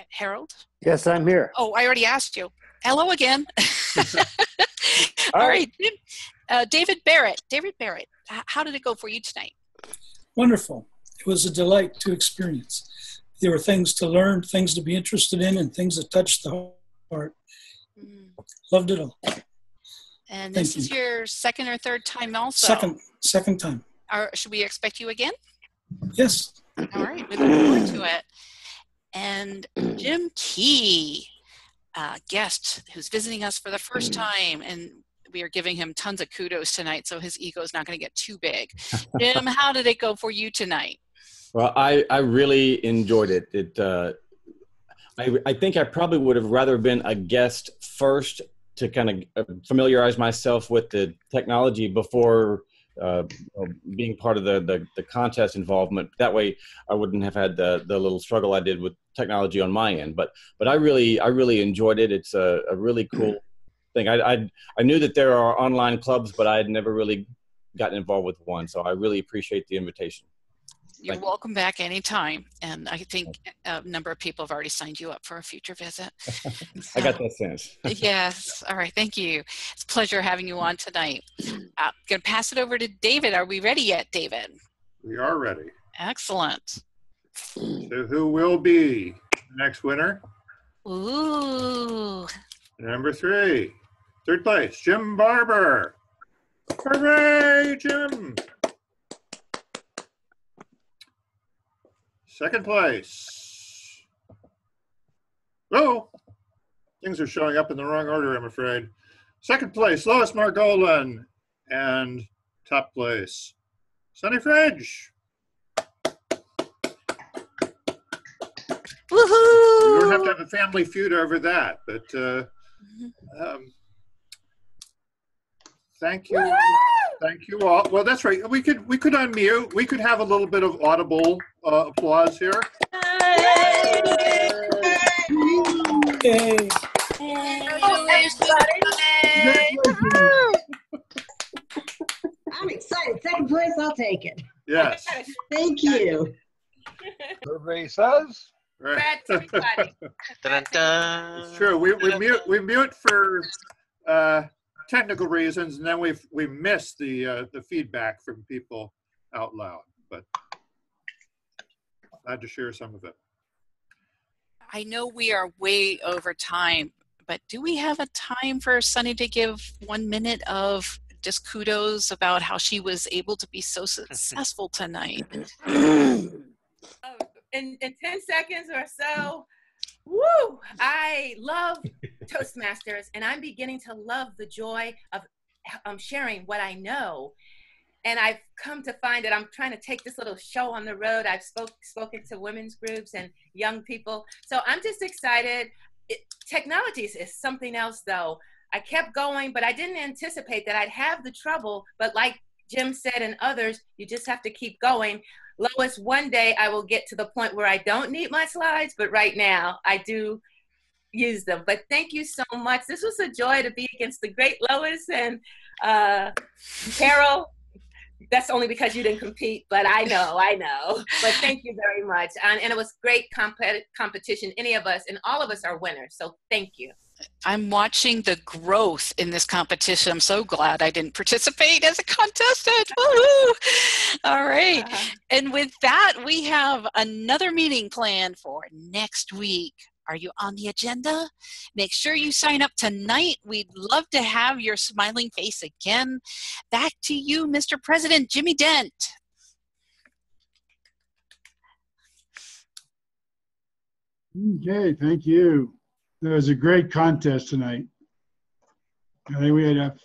S2: Harold?
S14: Yes, I'm here.
S2: Oh, I already asked you. Hello again. All right. David Barrett. David Barrett, how did it go for you tonight?
S20: Wonderful. It was a delight to experience. There were things to learn, things to be interested in, and things that touched the heart. Loved it all.
S2: And this is your second or third time also?
S20: Second time.
S2: Should we expect you again?
S20: Yes.
S2: All right. We look forward to it. And Jim Key, guest who's visiting us for the first time, and we are giving him tons of kudos tonight, so his ego is not going to get too big. Jim, how did it go for you tonight?
S13: Well, I really enjoyed it. I think I probably would have rather been a guest first to kind of familiarize myself with the technology before being part of the contest involvement. That way I wouldn't have had the little struggle I did with technology on my end. But I really enjoyed it. It's a really cool thing. I knew that there are online clubs, but I had never really gotten involved with one. So I really appreciate the invitation.
S2: You're welcome back anytime. And I think a number of people have already signed you up for a future visit.
S13: I got that sense.
S2: Yes. All right. Thank you. It's a pleasure having you on tonight. I'm going to pass it over to David. Are we ready yet, David?
S4: We are ready.
S2: Excellent.
S4: So who will be the next winner?
S2: Ooh.
S4: Number 3, third place, Jim Barber. Hooray, Jim! Second place. Oh, things are showing up in the wrong order, I'm afraid. Second place, Lois Margolin. And top place, Sunny Fridge.
S2: Woohoo!
S4: You don't have to have a family feud over that, but thank you. Woo-hoo! Thank you all. Well, that's right. We could unmute. We could have a little bit of audible applause here.
S20: Yay.
S9: I'm excited. Second place, I'll take it.
S4: Yes.
S9: Thank you.
S15: Survey says.
S4: Right.
S3: Dun, dun, dun.
S4: It's true. We mute for technical reasons, and then we miss the feedback from people out loud. But glad to share some of it.
S2: I know we are way over time, but do we have a time for Sunny to give 1 minute of just kudos about how she was able to be so successful tonight?
S7: In 10 seconds or so, woo! I love Toastmasters, and I'm beginning to love the joy of sharing what I know. And I've come to find that I'm trying to take this little show on the road. I've spoken to women's groups and young people. So I'm just excited. Technology is something else, though. I kept going, but I didn't anticipate that I'd have the trouble. But like Jim said and others, you just have to keep going. Lois, one day I will get to the point where I don't need my slides, but right now I do use them. But thank you so much. This was a joy to be against the great Lois and Carol. That's only because you didn't compete, but I know. But thank you very much. And it was great competition. Any of us, and all of us are winners. So thank you.
S2: I'm watching the growth in this competition. I'm so glad I didn't participate as a contestant. Woo-hoo! All right. And with that, we have another meeting planned for next week. Are you on the agenda? Make sure you sign up tonight. We'd love to have your smiling face again. Back to you, Mr. President Jimmy Dent.
S1: Okay, thank you. That was a great contest tonight. I think we had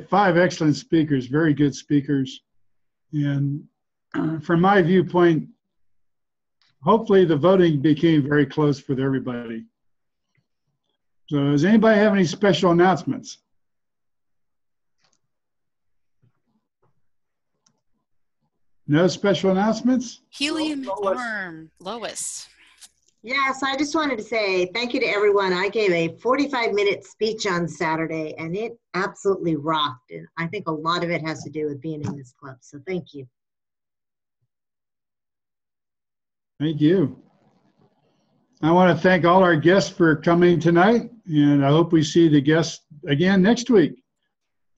S1: five excellent speakers, very good speakers. And from my viewpoint, hopefully the voting became very close with everybody. So does anybody have any special announcements? No special announcements?
S2: Helium Farm, Lois.
S9: Yes, I just wanted to say thank you to everyone. I gave a 45-minute speech on Saturday, and it absolutely rocked. And I think a lot of it has to do with being in this club. So thank you.
S1: Thank you. I want to thank all our guests for coming tonight, and I hope we see the guests again next week.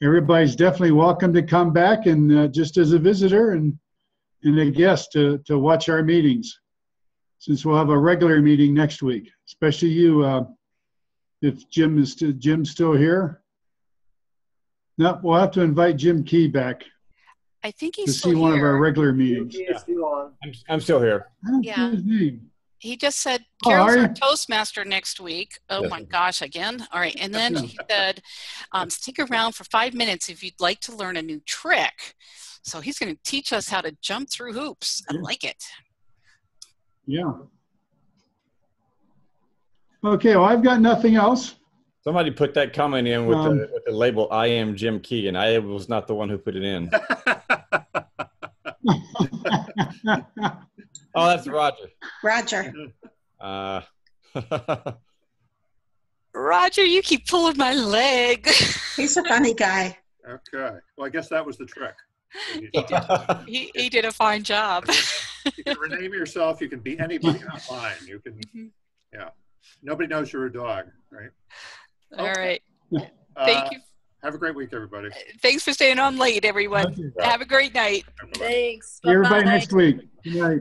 S1: Everybody's definitely welcome to come back and just as a visitor and a guest to watch our meetings, since we'll have a regular meeting next week, especially you, if Jim's still here. No, we'll have to invite Jim Key back.
S2: I think
S1: to
S2: he's
S1: see one of our regular meetings.
S13: I'm still here.
S2: Yeah. He just said
S1: Oh,
S2: Carol's
S1: are
S2: our
S1: you?
S2: Toastmaster next week. Oh
S13: Yes.
S2: my gosh, again. All right. And then
S1: Yeah.
S2: he said, stick around for 5 minutes if you'd like to learn a new trick. So he's going to teach us how to jump through hoops. I like it.
S1: Yeah. Okay, well, I've got nothing else.
S13: Somebody put that comment in with the label "I am Jim Key," and I was not the one who put it in. Oh, that's Roger.
S21: Roger.
S2: Roger, you keep pulling my leg.
S21: He's a funny guy.
S4: Okay. Well, I guess that was the trick.
S2: He did a fine job.
S4: You can rename yourself. You can be anybody online. You can, yeah. Nobody knows you're a dog, right?
S2: All right. Thank you.
S4: Have a great week, everybody.
S2: Thanks for staying on late, everyone. Have a great night.
S21: Thanks.
S1: See everybody
S21: Bye-bye.
S1: next week. Good night.